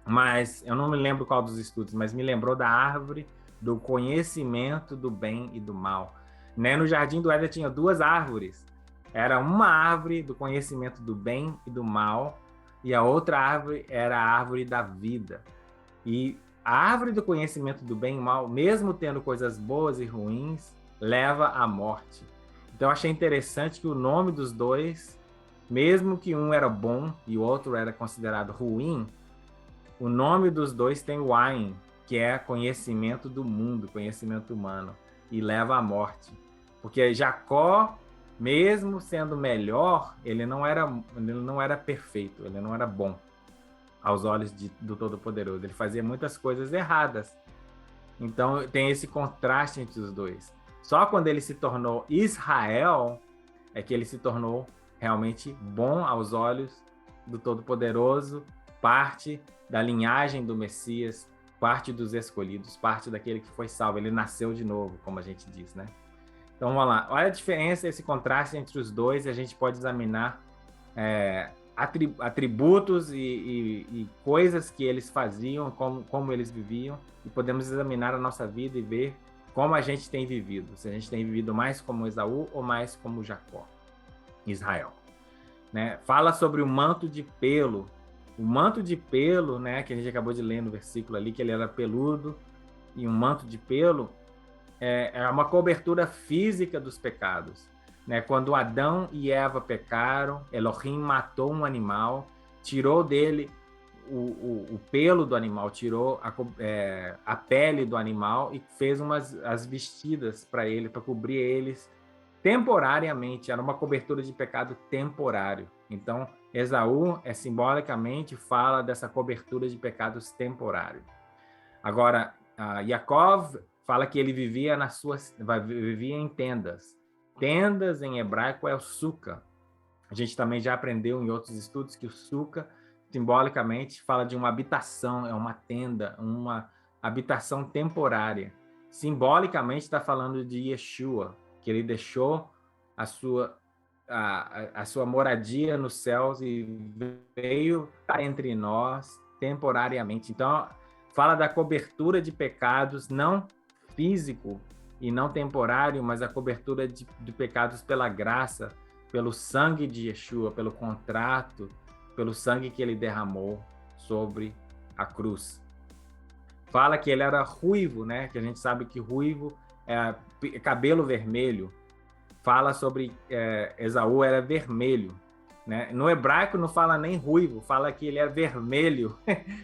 Mas eu não me lembro qual dos estudos, mas me lembrou da árvore do conhecimento do bem e do mal. Né? No jardim do Éden tinha duas árvores. Era uma árvore do conhecimento do bem e do mal, e a outra árvore era a árvore da vida. E a árvore do conhecimento do bem e mal, mesmo tendo coisas boas e ruins, leva à morte. Então eu achei interessante que o nome dos dois, mesmo que um era bom e o outro era considerado ruim, o nome dos dois tem o Ain, que é conhecimento do mundo, conhecimento humano, e leva à morte. Porque Jacó, mesmo sendo melhor, ele não era perfeito, ele não era bom aos olhos do Todo-Poderoso. Ele fazia muitas coisas erradas. Então tem esse contraste entre os dois. Só quando ele se tornou Israel é que ele se tornou realmente bom aos olhos do Todo-Poderoso, parte da linhagem do Messias, parte dos escolhidos, parte daquele que foi salvo. Ele nasceu de novo, como a gente diz, né? Então, vamos lá. Olha a diferença, esse contraste entre os dois, e a gente pode examinar atributos e coisas que eles faziam, como eles viviam, e podemos examinar a nossa vida e ver como a gente tem vivido. Se a gente tem vivido mais como Esaú ou mais como Jacó, Israel. Né? Fala sobre o manto de pelo. O manto de pelo, né, que a gente acabou de ler no versículo ali, que ele era peludo, e um manto de pelo é uma cobertura física dos pecados. Né? Quando Adão e Eva pecaram, Elohim matou um animal, tirou dele o pelo do animal, tirou a pele do animal e fez as vestidas para ele, para cobrir eles temporariamente. Era uma cobertura de pecado temporário. Então, Esaú simbolicamente fala dessa cobertura de pecados temporário. Agora, Yaakov fala que ele vivia em tendas. Tendas em hebraico é o suca. A gente também já aprendeu em outros estudos que o suca simbolicamente fala de uma habitação, é uma tenda, uma habitação temporária. simbolicamente está falando de Yeshua, que ele deixou a sua moradia nos céus e veio entre nós temporariamente. Então, fala da cobertura de pecados, não físico e não temporário, mas a cobertura de pecados pela graça, pelo sangue de Yeshua, pelo contrato, pelo sangue que ele derramou sobre a cruz. Fala que ele era ruivo, né? Que a gente sabe que ruivo é cabelo vermelho. Fala sobre Esaú era vermelho, né? No hebraico não fala nem ruivo, fala que ele é vermelho.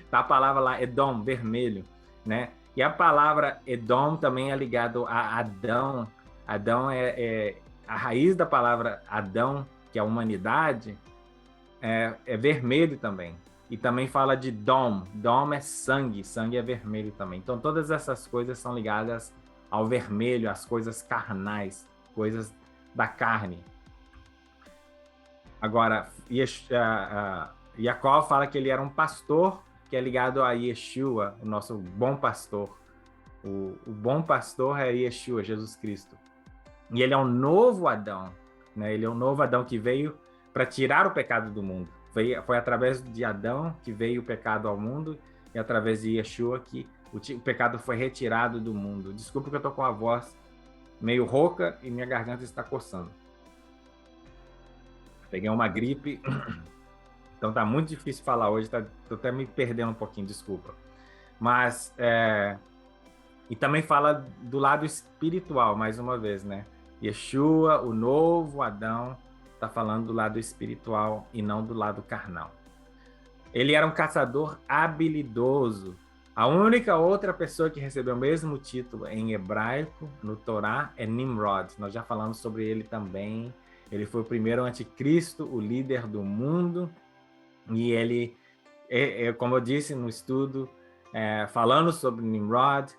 Tá a palavra lá, Edom, vermelho, né? E a palavra Edom também é ligado a Adão. Adão é a raiz da palavra Adão, que é a humanidade, é vermelho também. E também fala de Dom. Dom é sangue, sangue é vermelho também. Então todas essas coisas são ligadas ao vermelho, às coisas carnais, coisas da carne. Agora, Jacó fala que ele era um pastor que é ligado a Yeshua, o nosso bom pastor. O bom pastor é Yeshua, Jesus Cristo. E ele é um novo Adão, né? Ele é um novo Adão que veio para tirar o pecado do mundo. Foi através de Adão que veio o pecado ao mundo e através de Yeshua que o pecado foi retirado do mundo. Desculpa que eu estou com a voz meio rouca e minha garganta está coçando. Peguei uma gripe, então tá muito difícil falar hoje, tô até me perdendo um pouquinho, desculpa. Mas, e também fala do lado espiritual, mais uma vez, né? Yeshua, o novo Adão, está falando do lado espiritual e não do lado carnal. Ele era um caçador habilidoso. A única outra pessoa que recebeu o mesmo título em hebraico, no Torá, é Nimrod. Nós já falamos sobre ele também. Ele foi o primeiro anticristo, o líder do mundo. E ele, como eu disse no estudo, falando sobre Nimrod,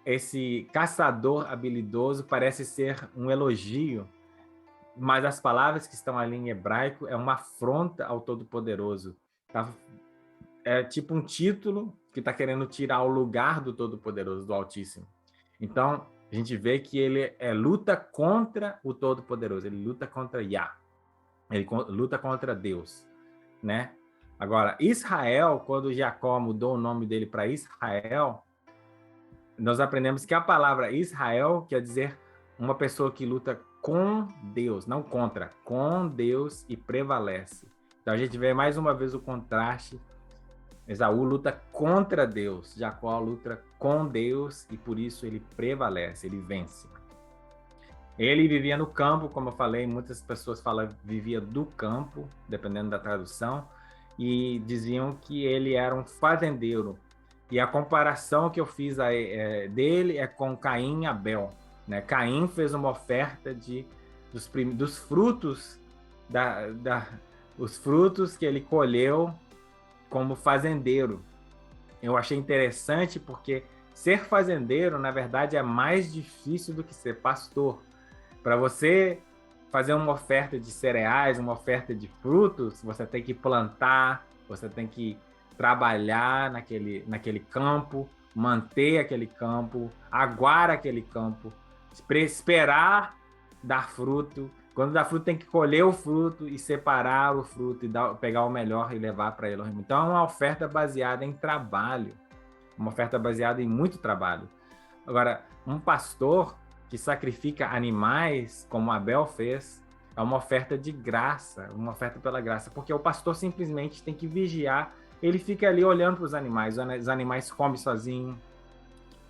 esse caçador habilidoso parece ser um elogio, mas as palavras que estão ali em hebraico é uma afronta ao Todo-Poderoso. É tipo um título que está querendo tirar o lugar do Todo-Poderoso, do Altíssimo. Então, a gente vê que ele luta contra o Todo-Poderoso, ele luta contra Yah, ele luta contra Deus, né? Agora, Israel, quando Jacó mudou o nome dele para Israel, nós aprendemos que a palavra Israel quer dizer uma pessoa que luta com Deus, não contra, com Deus e prevalece. Então a gente vê mais uma vez o contraste. Esaú luta contra Deus, Jacó luta com Deus e por isso ele prevalece, ele vence. Ele vivia no campo, como eu falei, muitas pessoas falam vivia do campo, dependendo da tradução, e diziam que ele era um fazendeiro. E a comparação que eu fiz dele é com Caim e Abel, né? Caim fez uma oferta dos frutos, os frutos que ele colheu como fazendeiro. Eu achei interessante porque ser fazendeiro, na verdade, é mais difícil do que ser pastor. Para você fazer uma oferta de cereais, uma oferta de frutos, você tem que plantar, você tem que trabalhar naquele campo, manter aquele campo, aguar aquele campo, esperar dar fruto. Quando dá fruto, tem que colher o fruto e separar o fruto e pegar o melhor e levar para Elohim. Então, é uma oferta baseada em trabalho, uma oferta baseada em muito trabalho. Agora, um pastor que sacrifica animais, como Abel fez, é uma oferta de graça, uma oferta pela graça, porque o pastor simplesmente tem que vigiar, ele fica ali olhando para os animais comem sozinho,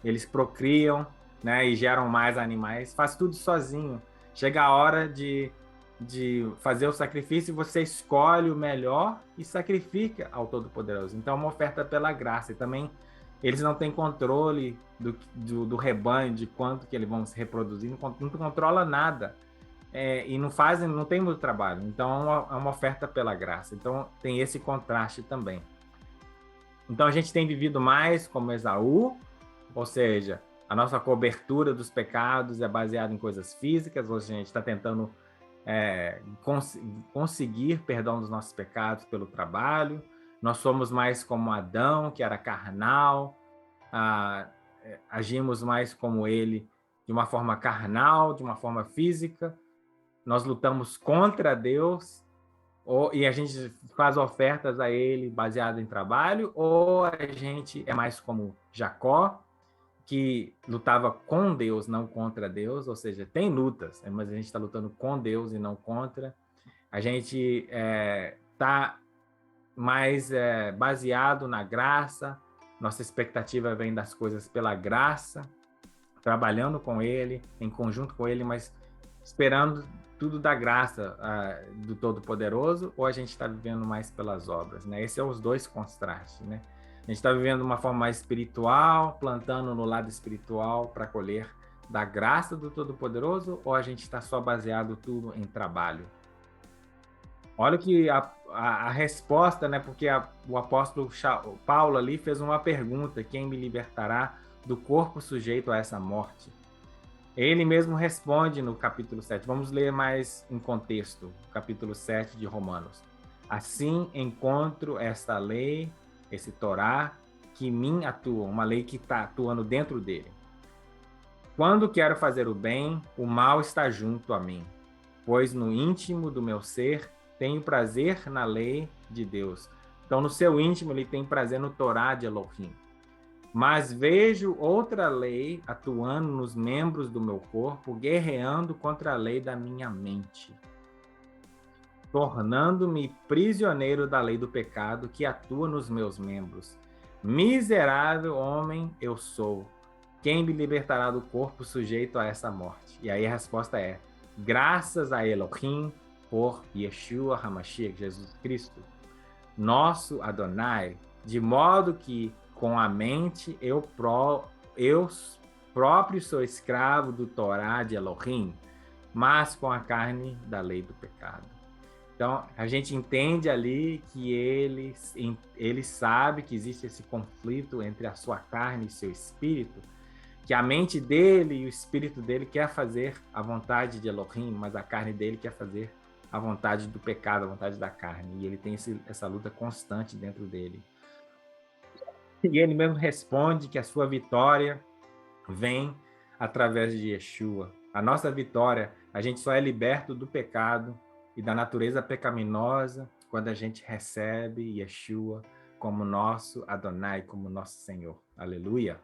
eles procriam, né, e geram mais animais, faz tudo sozinho. Chega a hora de fazer o sacrifício, você escolhe o melhor e sacrifica ao Todo-Poderoso. Então, é uma oferta pela graça. E também, eles não têm controle do rebanho, de quanto que eles vão se reproduzir, não controla nada. E não tem muito trabalho. Então, é uma oferta pela graça. Então, tem esse contraste também. Então, a gente tem vivido mais como Esaú, ou seja, a nossa cobertura dos pecados é baseada em coisas físicas, ou seja, a gente está tentando conseguir perdão dos nossos pecados pelo trabalho. Nós somos mais como Adão, que era carnal, agimos mais como ele, de uma forma carnal, de uma forma física, nós lutamos contra Deus, e a gente faz ofertas a ele baseado em trabalho, ou a gente é mais como Jacó, que lutava com Deus, não contra Deus, ou seja, tem lutas, mas a gente está lutando com Deus e não contra. A gente está mais baseado na graça, nossa expectativa vem das coisas pela graça, trabalhando com ele, em conjunto com ele, mas esperando tudo da graça do Todo-Poderoso, ou a gente está vivendo mais pelas obras, né? Esses são os dois contrastes, né? A gente está vivendo de uma forma mais espiritual, plantando no lado espiritual para colher da graça do Todo-Poderoso, ou a gente está só baseado tudo em trabalho? Olha que a resposta, né? Porque o apóstolo Paulo ali fez uma pergunta: quem me libertará do corpo sujeito a essa morte? Ele mesmo responde no capítulo 7. Vamos ler mais em contexto, capítulo 7 de Romanos. Assim encontro esta lei, esse Torá, que em mim atua, uma lei que está atuando dentro dele. Quando quero fazer o bem, o mal está junto a mim, pois no íntimo do meu ser tenho prazer na lei de Deus. Então, no seu íntimo, ele tem prazer no Torá de Elohim. Mas vejo outra lei atuando nos membros do meu corpo, guerreando contra a lei da minha mente, tornando-me prisioneiro da lei do pecado que atua nos meus membros. Miserável homem eu sou. Quem me libertará do corpo sujeito a essa morte? E aí a resposta é: graças a Elohim por Yeshua HaMashiach, Jesus Cristo, nosso Adonai, de modo que com a mente eu próprio sou escravo do Torá de Elohim, mas com a carne da lei do pecado. Então, a gente entende ali que ele sabe que existe esse conflito entre a sua carne e seu espírito, que a mente dele e o espírito dele quer fazer a vontade de Elohim, mas a carne dele quer fazer a vontade do pecado, a vontade da carne. E ele tem essa luta constante dentro dele. E ele mesmo responde que a sua vitória vem através de Yeshua. A nossa vitória, a gente só é liberto do pecado e da natureza pecaminosa quando a gente recebe Yeshua como nosso Adonai, como nosso Senhor. Aleluia!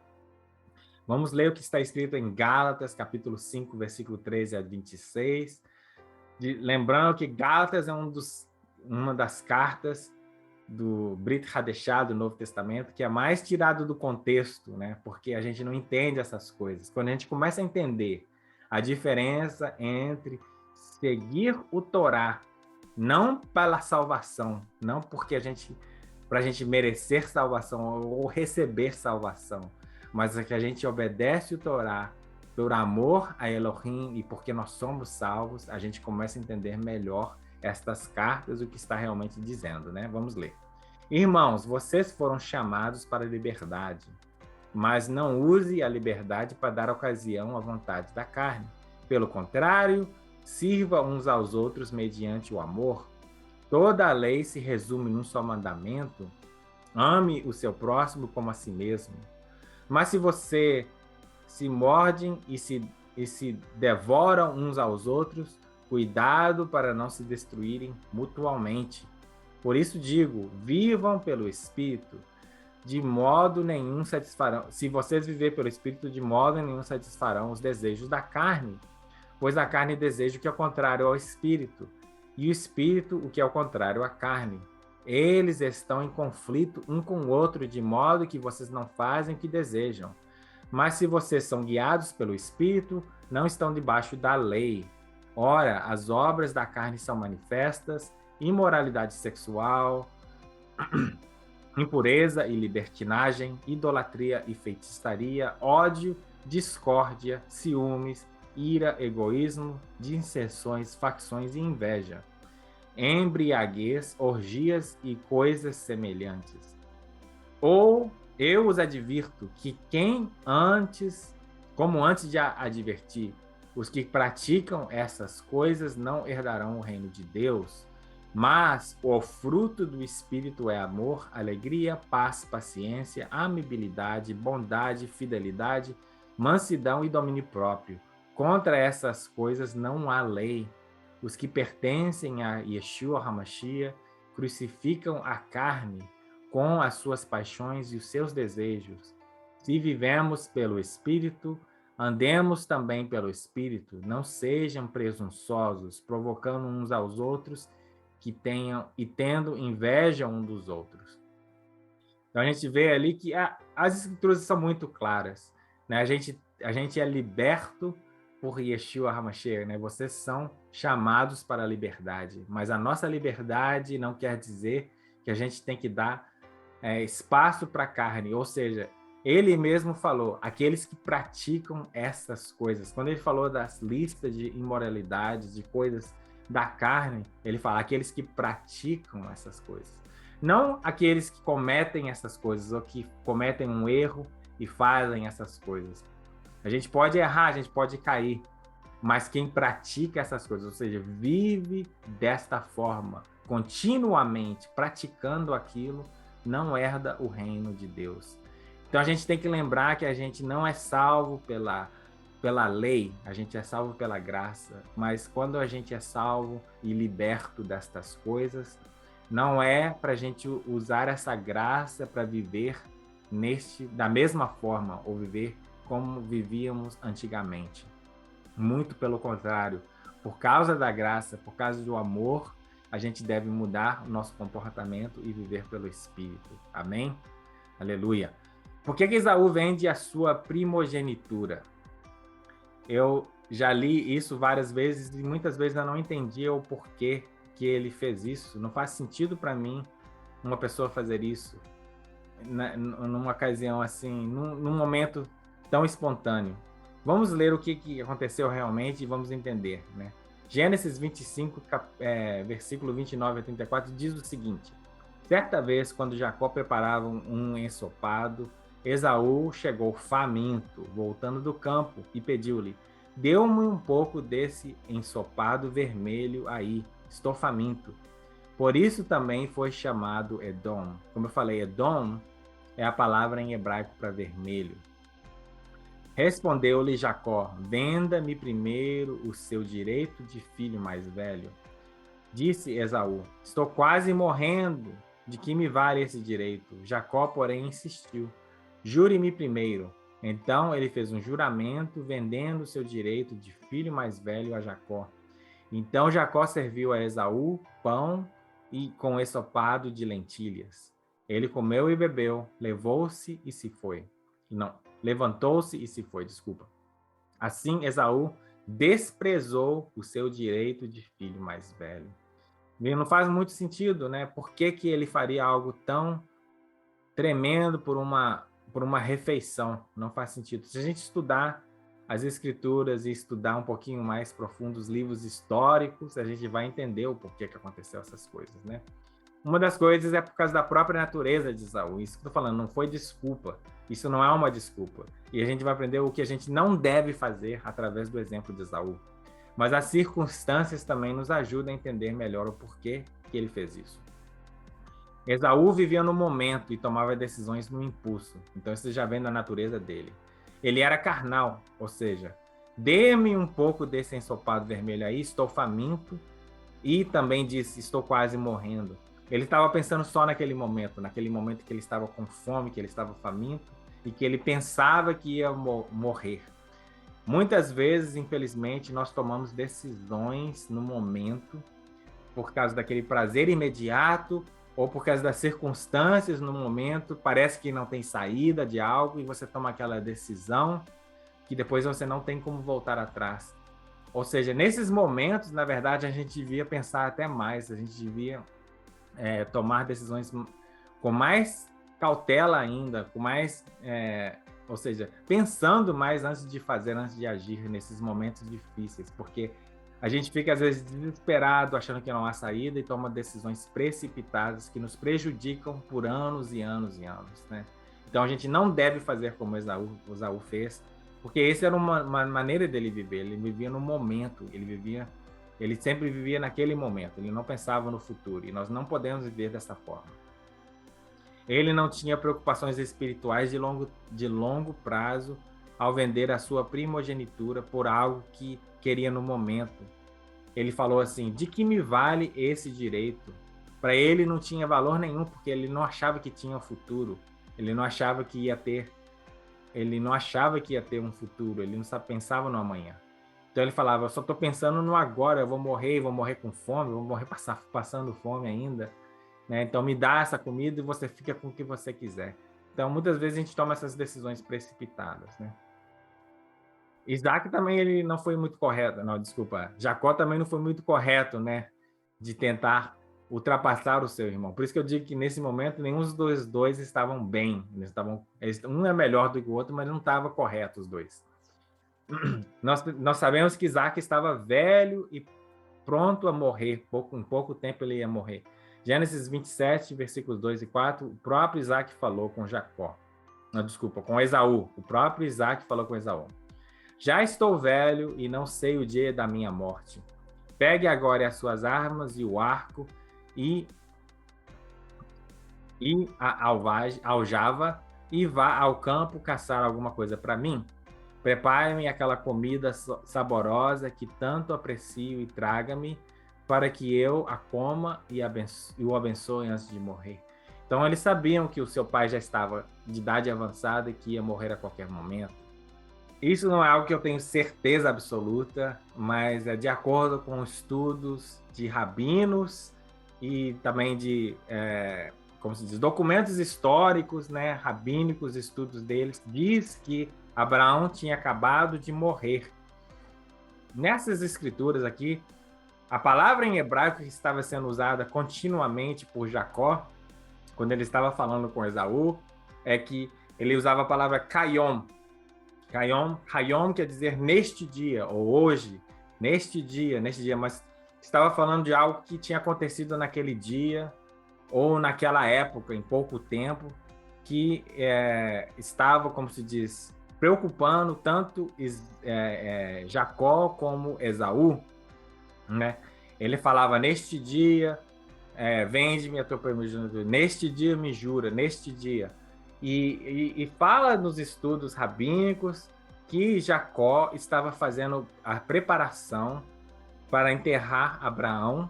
Vamos ler o que está escrito em Gálatas, capítulo 5, versículo 13 a 26. Lembrando que Gálatas é uma das cartas do Brit Hadeshah, do Novo Testamento, que é mais tirado do contexto, né? Porque a gente não entende essas coisas. Quando a gente começa a entender a diferença entre seguir o Torá, não pela salvação, não porque para a gente merecer salvação ou receber salvação, mas é que a gente obedece o Torá por amor a Elohim e porque nós somos salvos, a gente começa a entender melhor estas cartas, o que está realmente dizendo, né? Vamos ler. Irmãos, vocês foram chamados para a liberdade, mas não use a liberdade para dar ocasião à vontade da carne. Pelo contrário, sirva uns aos outros mediante o amor. Toda a lei se resume num só mandamento: ame o seu próximo como a si mesmo. Mas se você se mordem e se devoram uns aos outros, cuidado para não se destruírem mutuamente. Por isso digo, vivam pelo Espírito, de modo nenhum satisfarão. Se vocês viverem pelo Espírito, de modo nenhum satisfarão os desejos da carne, pois a carne deseja o que é contrário ao Espírito, e o Espírito o que é o contrário à carne. Eles estão em conflito um com o outro, de modo que vocês não fazem o que desejam. Mas se vocês são guiados pelo Espírito, não estão debaixo da lei. Ora, as obras da carne são manifestas: imoralidade sexual, impureza e libertinagem, idolatria e feitiçaria, ódio, discórdia, ciúmes, ira, egoísmo, dissensões, facções e inveja, embriaguez, orgias e coisas semelhantes. Ou eu os advirto que como antes de advertir, os que praticam essas coisas não herdarão o reino de Deus. Mas o fruto do Espírito é amor, alegria, paz, paciência, amabilidade, bondade, fidelidade, mansidão e domínio próprio. Contra essas coisas não há lei. Os que pertencem a Yeshua HaMashiach crucificam a carne com as suas paixões e os seus desejos. Se vivemos pelo Espírito, andemos também pelo Espírito. Não sejam presunçosos, provocando uns aos outros que tenham e tendo inveja um dos outros. Então a gente vê ali que as escrituras são muito claras, né? A gente é liberto por Yeshua HaMashiach, né? Vocês são chamados para a liberdade, mas a nossa liberdade não quer dizer que a gente tem que dar espaço para a carne, ou seja, ele mesmo falou, aqueles que praticam essas coisas. Quando ele falou das listas de imoralidades, de coisas da carne, ele fala aqueles que praticam essas coisas. Não aqueles que cometem essas coisas ou que cometem um erro e fazem essas coisas. A gente pode errar, a gente pode cair, mas quem pratica essas coisas, ou seja, vive desta forma, continuamente praticando aquilo, não herda o reino de Deus. Então a gente tem que lembrar que a gente não é salvo pela lei, a gente é salvo pela graça, mas quando a gente é salvo e liberto destas coisas, não é para a gente usar essa graça para viver da mesma forma, ou viver como vivíamos antigamente. Muito pelo contrário, por causa da graça, por causa do amor, a gente deve mudar o nosso comportamento e viver pelo Espírito. Amém? Aleluia. Por que Esaú vende a sua primogenitura? Eu já li isso várias vezes e muitas vezes eu não entendia o porquê que ele fez isso. Não faz sentido para mim uma pessoa fazer isso numa ocasião assim, num momento tão espontâneo. Vamos ler o que aconteceu realmente e vamos entender, né? Gênesis 25, versículo 29 a 34, diz o seguinte: certa vez, quando Jacó preparava um ensopado, Esaú chegou faminto, voltando do campo, e pediu-lhe: dê-me um pouco desse ensopado vermelho aí, estou faminto. Por isso também foi chamado Edom. Como eu falei, Edom é a palavra em hebraico para vermelho. Respondeu-lhe Jacó: venda-me primeiro o seu direito de filho mais velho. Disse Esaú: estou quase morrendo, de que me vale esse direito? Jacó, porém, insistiu: jure-me primeiro. Então ele fez um juramento, vendendo o seu direito de filho mais velho a Jacó. Então Jacó serviu a Esaú pão e com ensopado de lentilhas. Ele comeu e bebeu, levou-se e se foi. Não, levantou-se e se foi, desculpa. Assim Esaú desprezou o seu direito de filho mais velho. E não faz muito sentido, né? Por que ele faria algo tão tremendo por uma refeição? Não faz sentido. Se a gente estudar as escrituras e estudar um pouquinho mais profundo os livros históricos, a gente vai entender o porquê que aconteceu essas coisas, né? Uma das coisas é por causa da própria natureza de Esaú. Isso que eu tô falando, não foi desculpa. Isso não é uma desculpa. E a gente vai aprender o que a gente não deve fazer através do exemplo de Esaú. Mas as circunstâncias também nos ajudam a entender melhor o porquê que ele fez isso. Esaú vivia no momento e tomava decisões no impulso. Então você já vê na natureza dele. Ele era carnal, ou seja, dê-me um pouco desse ensopado vermelho aí, estou faminto. E também disse, estou quase morrendo. Ele estava pensando só naquele momento que ele estava com fome, que ele estava faminto e que ele pensava que ia morrer. Muitas vezes, infelizmente, nós tomamos decisões no momento por causa daquele prazer imediato ou por causa das circunstâncias no momento, parece que não tem saída de algo e você toma aquela decisão que depois você não tem como voltar atrás. Ou seja, nesses momentos, na verdade, a gente devia pensar até mais, a gente devia tomar decisões com mais cautela ainda, com mais, ou seja, pensando mais antes de fazer, antes de agir nesses momentos difíceis, porque a gente fica às vezes desesperado, achando que não há saída e toma decisões precipitadas que nos prejudicam por anos e anos e anos, né? Então a gente não deve fazer como Esaú fez, porque essa era uma maneira dele viver, ele vivia no momento, ele Ele sempre vivia naquele momento, ele não pensava no futuro, e nós não podemos viver dessa forma. Ele não tinha preocupações espirituais de longo prazo ao vender a sua primogenitura por algo que queria no momento. Ele falou assim: de que me vale esse direito? Para ele não tinha valor nenhum, porque ele não achava que tinha um futuro. Ele não achava que ia ter um futuro, ele não pensava no amanhã. Então ele falava: eu só estou pensando no agora, eu vou morrer com fome, vou morrer passando fome ainda, né? Então me dá essa comida e você fica com o que você quiser. Então muitas vezes a gente toma essas decisões precipitadas, né? Isaac também ele não foi muito correto, não, desculpa. Jacó também não foi muito correto, né? De tentar ultrapassar o seu irmão. Por isso que eu digo que nesse momento nenhum dos dois estavam bem. Um é melhor do que o outro, mas não estava correto os dois. Nós sabemos que Isaac estava velho e pronto a morrer. Em pouco tempo ele ia morrer. Gênesis 27, versículos 2 e 4, o próprio Isaac falou com Jacó. Não, desculpa, com Esaú. O próprio Isaac falou com Esaú. Já estou velho e não sei o dia da minha morte. Pegue agora as suas armas e o arco e a aljava e vá ao campo caçar alguma coisa para mim. Prepare-me aquela comida saborosa que tanto aprecio e traga-me para que eu a coma e o abençoe antes de morrer. Então eles sabiam que o seu pai já estava de idade avançada e que ia morrer a qualquer momento. Isso não é algo que eu tenho certeza absoluta, mas é de acordo com estudos de rabinos e também de, como se diz, documentos históricos, né, rabínicos, estudos deles, diz que Abraão tinha acabado de morrer. Nessas escrituras aqui, a palavra em hebraico que estava sendo usada continuamente por Jacó, quando ele estava falando com Esaú, é que ele usava a palavra kayom. Kayom quer dizer neste dia, ou hoje, neste dia, mas estava falando de algo que tinha acontecido naquele dia, ou naquela época, em pouco tempo, que estava, como se diz, preocupando tanto Jacó como Esaú, né? Ele falava: neste dia, vende-me a tua primogenitura, neste dia me jura, neste dia. E fala nos estudos rabínicos que Jacó estava fazendo a preparação para enterrar Abraão,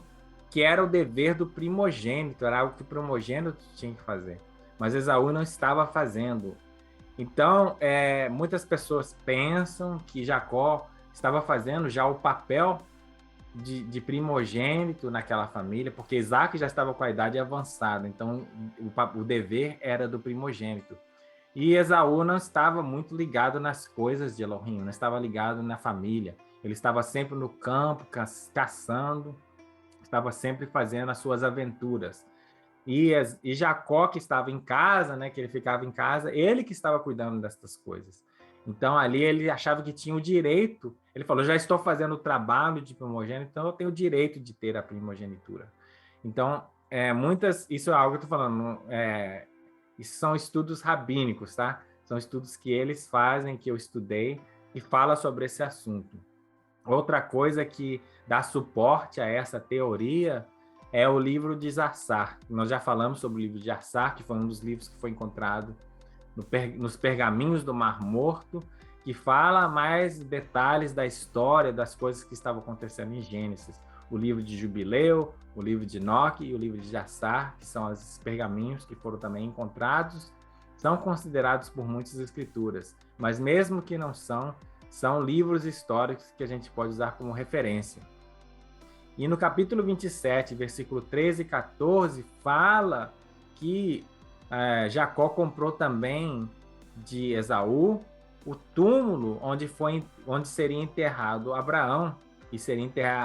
que era o dever do primogênito, era algo que o primogênito tinha que fazer. Mas Esaú não estava fazendo. Então, muitas pessoas pensam que Jacó estava fazendo já o papel de primogênito naquela família, porque Isaac já estava com a idade avançada, então o dever era do primogênito. E Esaú não estava muito ligado nas coisas de Elohim, não estava ligado na família. Ele estava sempre no campo, caçando, estava sempre fazendo as suas aventuras. E Jacó, que estava em casa, né, que ele ficava em casa, ele que estava cuidando dessas coisas. Então, ali ele achava que tinha o direito. Ele falou: já estou fazendo o trabalho de primogênito, então eu tenho o direito de ter a primogenitura. Então, isso é algo que eu estou falando, isso são estudos rabínicos, tá? São estudos que eles fazem, que eu estudei, e fala sobre esse assunto. Outra coisa que dá suporte a essa teoria é o livro de Zassar. Nós já falamos sobre o livro de Zassar, que foi um dos livros que foi encontrado nos pergaminhos do Mar Morto, que fala mais detalhes da história, das coisas que estavam acontecendo em Gênesis. O livro de Jubileu, o livro de Enoque e o livro de Zassar, que são os pergaminhos que foram também encontrados, são considerados por muitas escrituras, mas mesmo que não são livros históricos que a gente pode usar como referência. E no capítulo 27, versículo 13 e 14, fala que Jacó comprou também de Esaú o túmulo onde seria enterrado Abraão e seria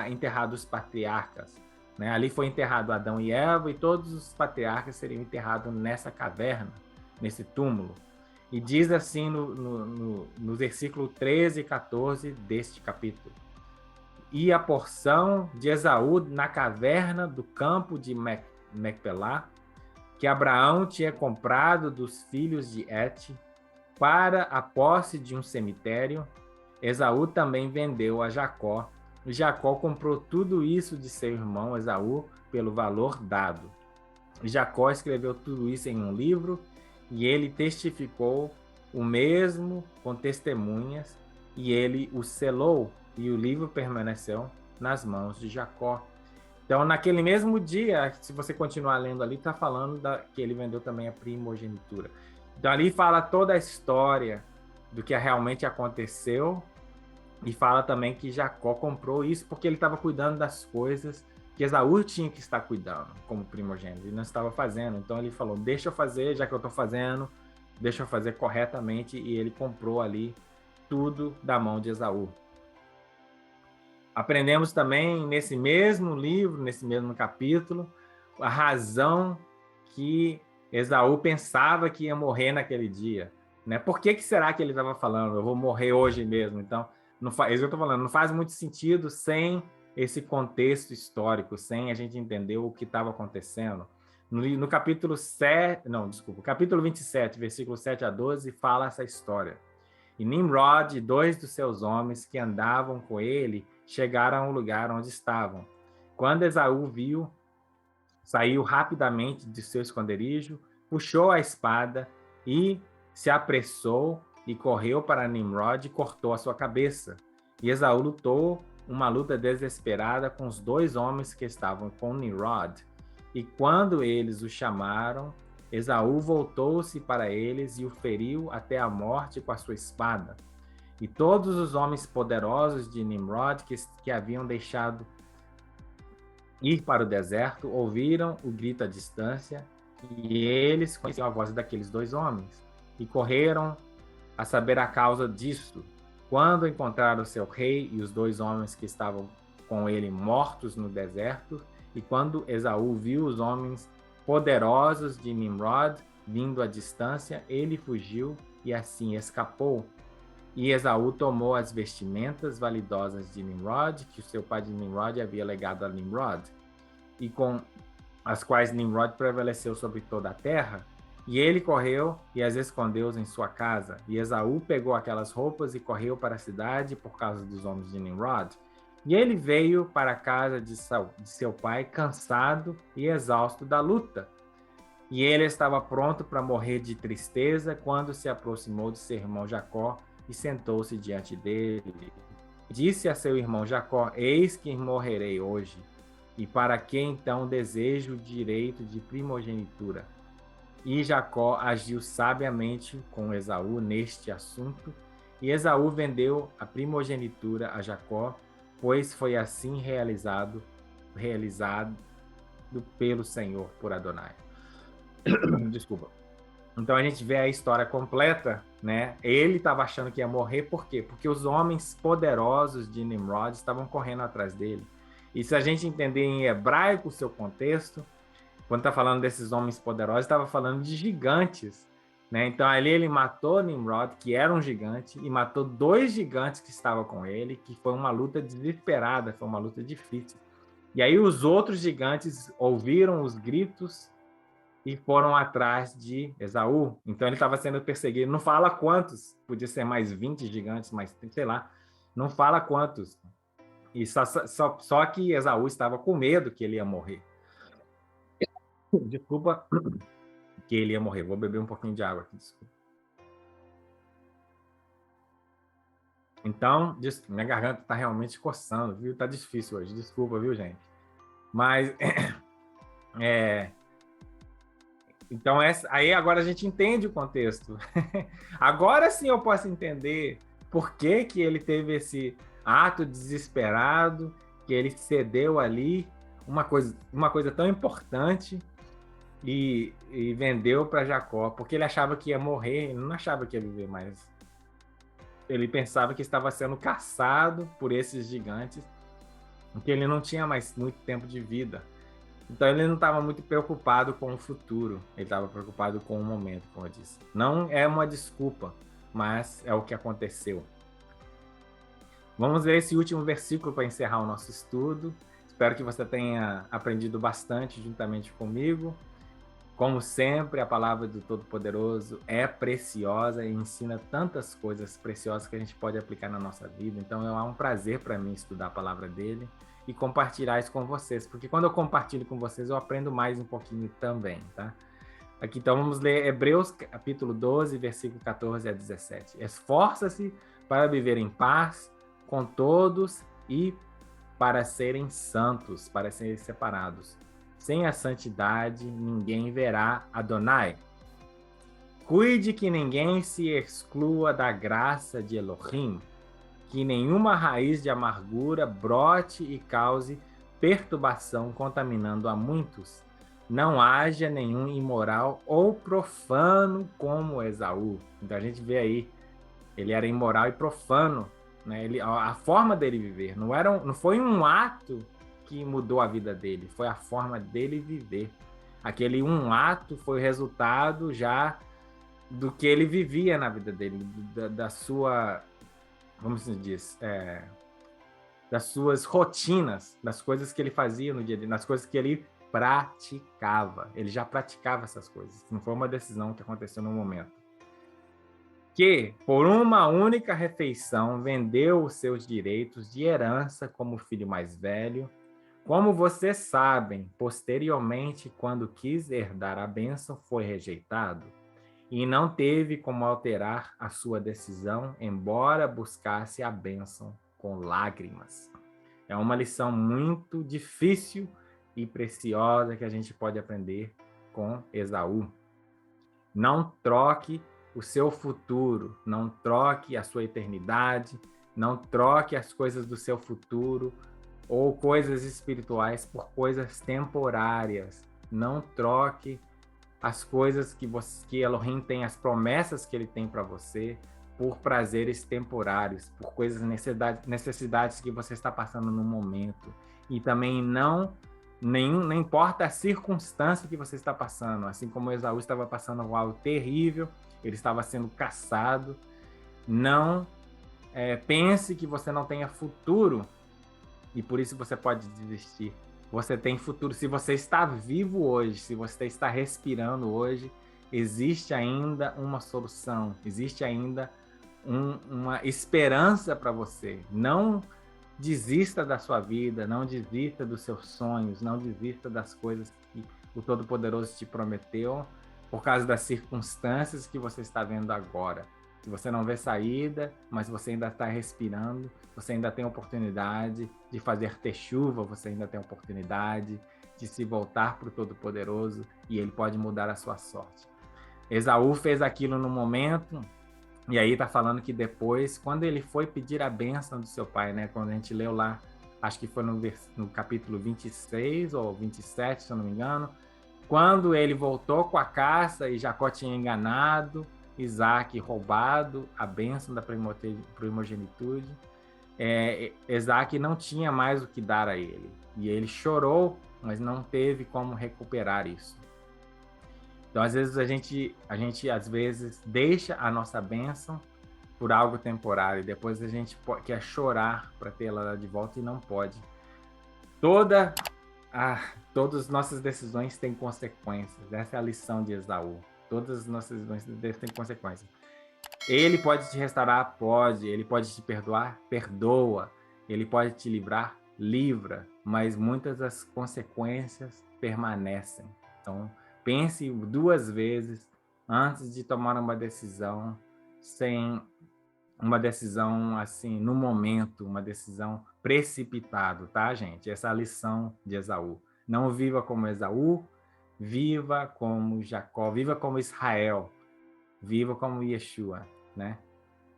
enterrado os patriarcas, né? Ali foi enterrado Adão e Eva, e todos os patriarcas seriam enterrados nessa caverna, nesse túmulo. E diz assim no versículo 13 e 14 deste capítulo: e a porção de Esaú na caverna do campo de Macpelá, que Abraão tinha comprado dos filhos de Et, para a posse de um cemitério, Esaú também vendeu a Jacó Jacó comprou tudo isso de seu irmão Esaú pelo valor dado. Jacó escreveu tudo isso em um livro e ele testificou o mesmo com testemunhas e ele o selou e o livro permaneceu nas mãos de Jacó. Então, naquele mesmo dia, se você continuar lendo ali, está falando que ele vendeu também a primogenitura. Então, ali fala toda a história do que realmente aconteceu e fala também que Jacó comprou isso porque ele estava cuidando das coisas que Esaú tinha que estar cuidando como primogênito. Ele não estava fazendo. Então, ele falou, deixa eu fazer, já que eu estou fazendo, deixa eu fazer corretamente. E ele comprou ali tudo da mão de Esaú. Aprendemos também nesse mesmo livro, nesse mesmo capítulo, a razão que Esaú pensava que ia morrer naquele dia. Né? Por que será que ele estava falando, eu vou morrer hoje mesmo? Então, não faz, isso que eu estou falando, não faz muito sentido sem esse contexto histórico, sem a gente entender o que estava acontecendo. No capítulo 7, não, desculpa, capítulo 27, versículo 7 a 12, fala essa história. E Nimrod e 2 dos seus homens que andavam com ele chegaram ao lugar onde estavam. Quando Esaú viu, saiu rapidamente de seu esconderijo, puxou a espada e se apressou e correu para Nimrod e cortou a sua cabeça. E Esaú lutou uma luta desesperada com os 2 homens que estavam com Nimrod. E quando eles o chamaram, Esaú voltou-se para eles e o feriu até a morte com a sua espada. E todos os homens poderosos de Nimrod que haviam deixado ir para o deserto ouviram o grito à distância e eles conheciam a voz daqueles 2 homens e correram a saber a causa disso. Quando encontraram seu rei e os 2 homens que estavam com ele mortos no deserto, e quando Esaú viu os homens poderosos de Nimrod vindo à distância, ele fugiu e assim escapou. E Esaú tomou as vestimentas validosas de Nimrod, que o seu pai de Nimrod havia legado a Nimrod, e com as quais Nimrod prevaleceu sobre toda a terra, e ele correu e as escondeu em sua casa. E Esaú pegou aquelas roupas e correu para a cidade por causa dos homens de Nimrod. E ele veio para a casa de seu pai, cansado e exausto da luta. E ele estava pronto para morrer de tristeza quando se aproximou de seu irmão Jacó e sentou-se diante dele. Disse a seu irmão Jacó: eis que morrerei hoje, e para que então desejo o direito de primogenitura? E Jacó agiu sabiamente com Esaú neste assunto, e Esaú vendeu a primogenitura a Jacó, pois foi assim realizado pelo Senhor, por Adonai. Desculpa. Então a gente vê a história completa, né? Ele estava achando que ia morrer, por quê? Porque os homens poderosos de Nimrod estavam correndo atrás dele. E se a gente entender em hebraico o seu contexto, quando está falando desses homens poderosos, estava falando de gigantes, né? Então ali ele matou Nimrod, que era um gigante, e matou 2 gigantes que estavam com ele, que foi uma luta desesperada, foi uma luta difícil. E aí os outros gigantes ouviram os gritos e foram atrás de Esaú. Então ele estava sendo perseguido. Não fala quantos, podia ser mais 20 gigantes, mais, sei lá, não fala quantos. E só que Esaú estava com medo que ele ia morrer. Desculpa, que ele ia morrer. Vou beber um pouquinho de água aqui, desculpa. Então, minha garganta está realmente coçando, viu? Tá difícil hoje, desculpa, viu, gente? Mas, então, aí agora a gente entende o contexto. Agora sim eu posso entender por que que ele teve esse ato desesperado, que ele cedeu ali uma coisa tão importante e vendeu para Jacó, porque ele achava que ia morrer, ele não achava que ia viver mais. Ele pensava que estava sendo caçado por esses gigantes, porque ele não tinha mais muito tempo de vida. Então ele não estava muito preocupado com o futuro, ele estava preocupado com o momento, como eu disse. Não é uma desculpa, mas é o que aconteceu. Vamos ver esse último versículo para encerrar o nosso estudo. Espero que você tenha aprendido bastante juntamente comigo. Como sempre, a palavra do Todo-Poderoso é preciosa e ensina tantas coisas preciosas que a gente pode aplicar na nossa vida. Então, é um prazer para mim estudar a palavra dele e compartilhar isso com vocês, porque quando eu compartilho com vocês, eu aprendo mais um pouquinho também, tá? Aqui, então, vamos ler Hebreus, capítulo 12, versículo 14 a 17. Esforça-se para viver em paz com todos e para serem santos, para serem separados. Sem a santidade, ninguém verá Adonai. Cuide que ninguém se exclua da graça de Elohim, que nenhuma raiz de amargura brote e cause perturbação, contaminando a muitos. Não haja nenhum imoral ou profano como Esaú. Então a gente vê aí, ele era imoral e profano, né? A forma dele viver não foi um ato que mudou a vida dele, foi a forma dele viver. Aquele um ato foi o resultado já do que ele vivia na vida dele, da sua, como se diz, das suas rotinas, das coisas que ele fazia no dia dele, das coisas que ele praticava. Ele já praticava essas coisas. Não foi uma decisão que aconteceu no momento. Que, por uma única refeição, vendeu os seus direitos de herança como filho mais velho. Como vocês sabem, posteriormente, quando quis herdar a bênção, foi rejeitado e não teve como alterar a sua decisão, embora buscasse a bênção com lágrimas. É uma lição muito difícil e preciosa que a gente pode aprender com Esaú. Não troque o seu futuro, não troque a sua eternidade, não troque as coisas do seu futuro ou coisas espirituais por coisas temporárias. Não troque as coisas que Elohim tem, as promessas que ele tem para você, por prazeres temporários, por coisas, necessidades que você está passando no momento. E também não importa a circunstância que você está passando, assim como Esaú estava passando algo terrível, ele estava sendo caçado. Não pense que você não tenha futuro e por isso você pode desistir. Você tem futuro. Se você está vivo hoje, se você está respirando hoje, existe ainda uma solução, existe ainda uma esperança para você. Não desista da sua vida, não desista dos seus sonhos, não desista das coisas que o Todo-Poderoso te prometeu por causa das circunstâncias que você está vendo agora. Se você não vê saída, mas você ainda está respirando, você ainda tem oportunidade de fazer teshuva, você ainda tem oportunidade de se voltar para o Todo-Poderoso e ele pode mudar a sua sorte. Esaú fez aquilo no momento, e aí está falando que depois, quando ele foi pedir a bênção do seu pai, né? Quando a gente leu lá, acho que foi no capítulo 26 ou 27, se eu não me engano, quando ele voltou com a caça e Jacó tinha enganado Isaac, roubado a bênção da primogenitude, Isaac não tinha mais o que dar a ele. E ele chorou, mas não teve como recuperar isso. Então, às vezes, a gente às vezes deixa a nossa bênção por algo temporário, e depois a gente quer chorar para tê-la de volta e não pode. Todas as nossas decisões têm consequências. Essa é a lição de Esaú. Todas as nossas decisões têm consequências. Ele pode te restaurar? Pode. Ele pode te perdoar? Perdoa. Ele pode te livrar? Livra. Mas muitas das consequências permanecem. Então, pense 2 vezes antes de tomar uma decisão, sem uma decisão assim, no momento, uma decisão precipitada, tá, gente? Essa é a lição de Esaú. Não viva como Esaú, viva como Jacó, viva como Israel, viva como Yeshua, né?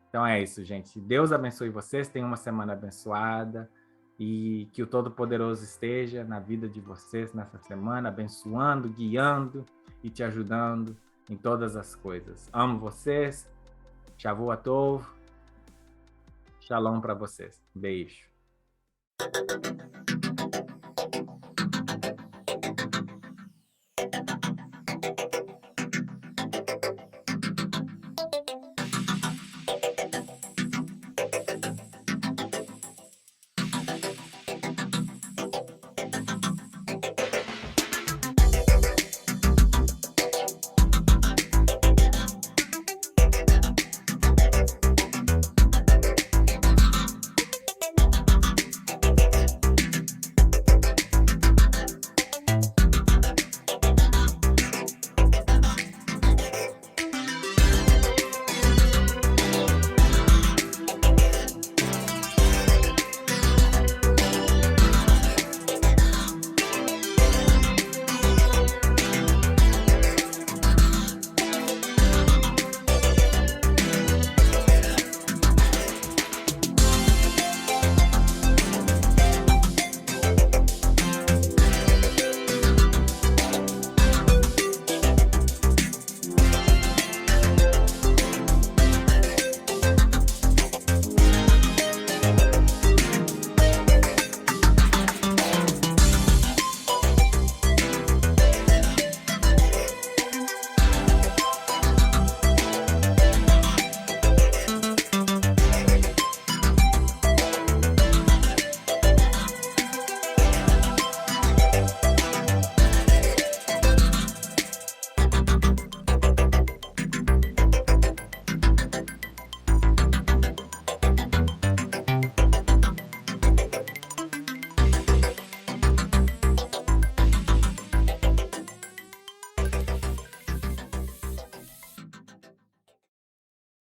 Então é isso, gente. Deus abençoe vocês, tenham uma semana abençoada e que o Todo-Poderoso esteja na vida de vocês nessa semana, abençoando, guiando e te ajudando em todas as coisas. Amo vocês. Shavua Tov. Shalom para vocês. Beijo.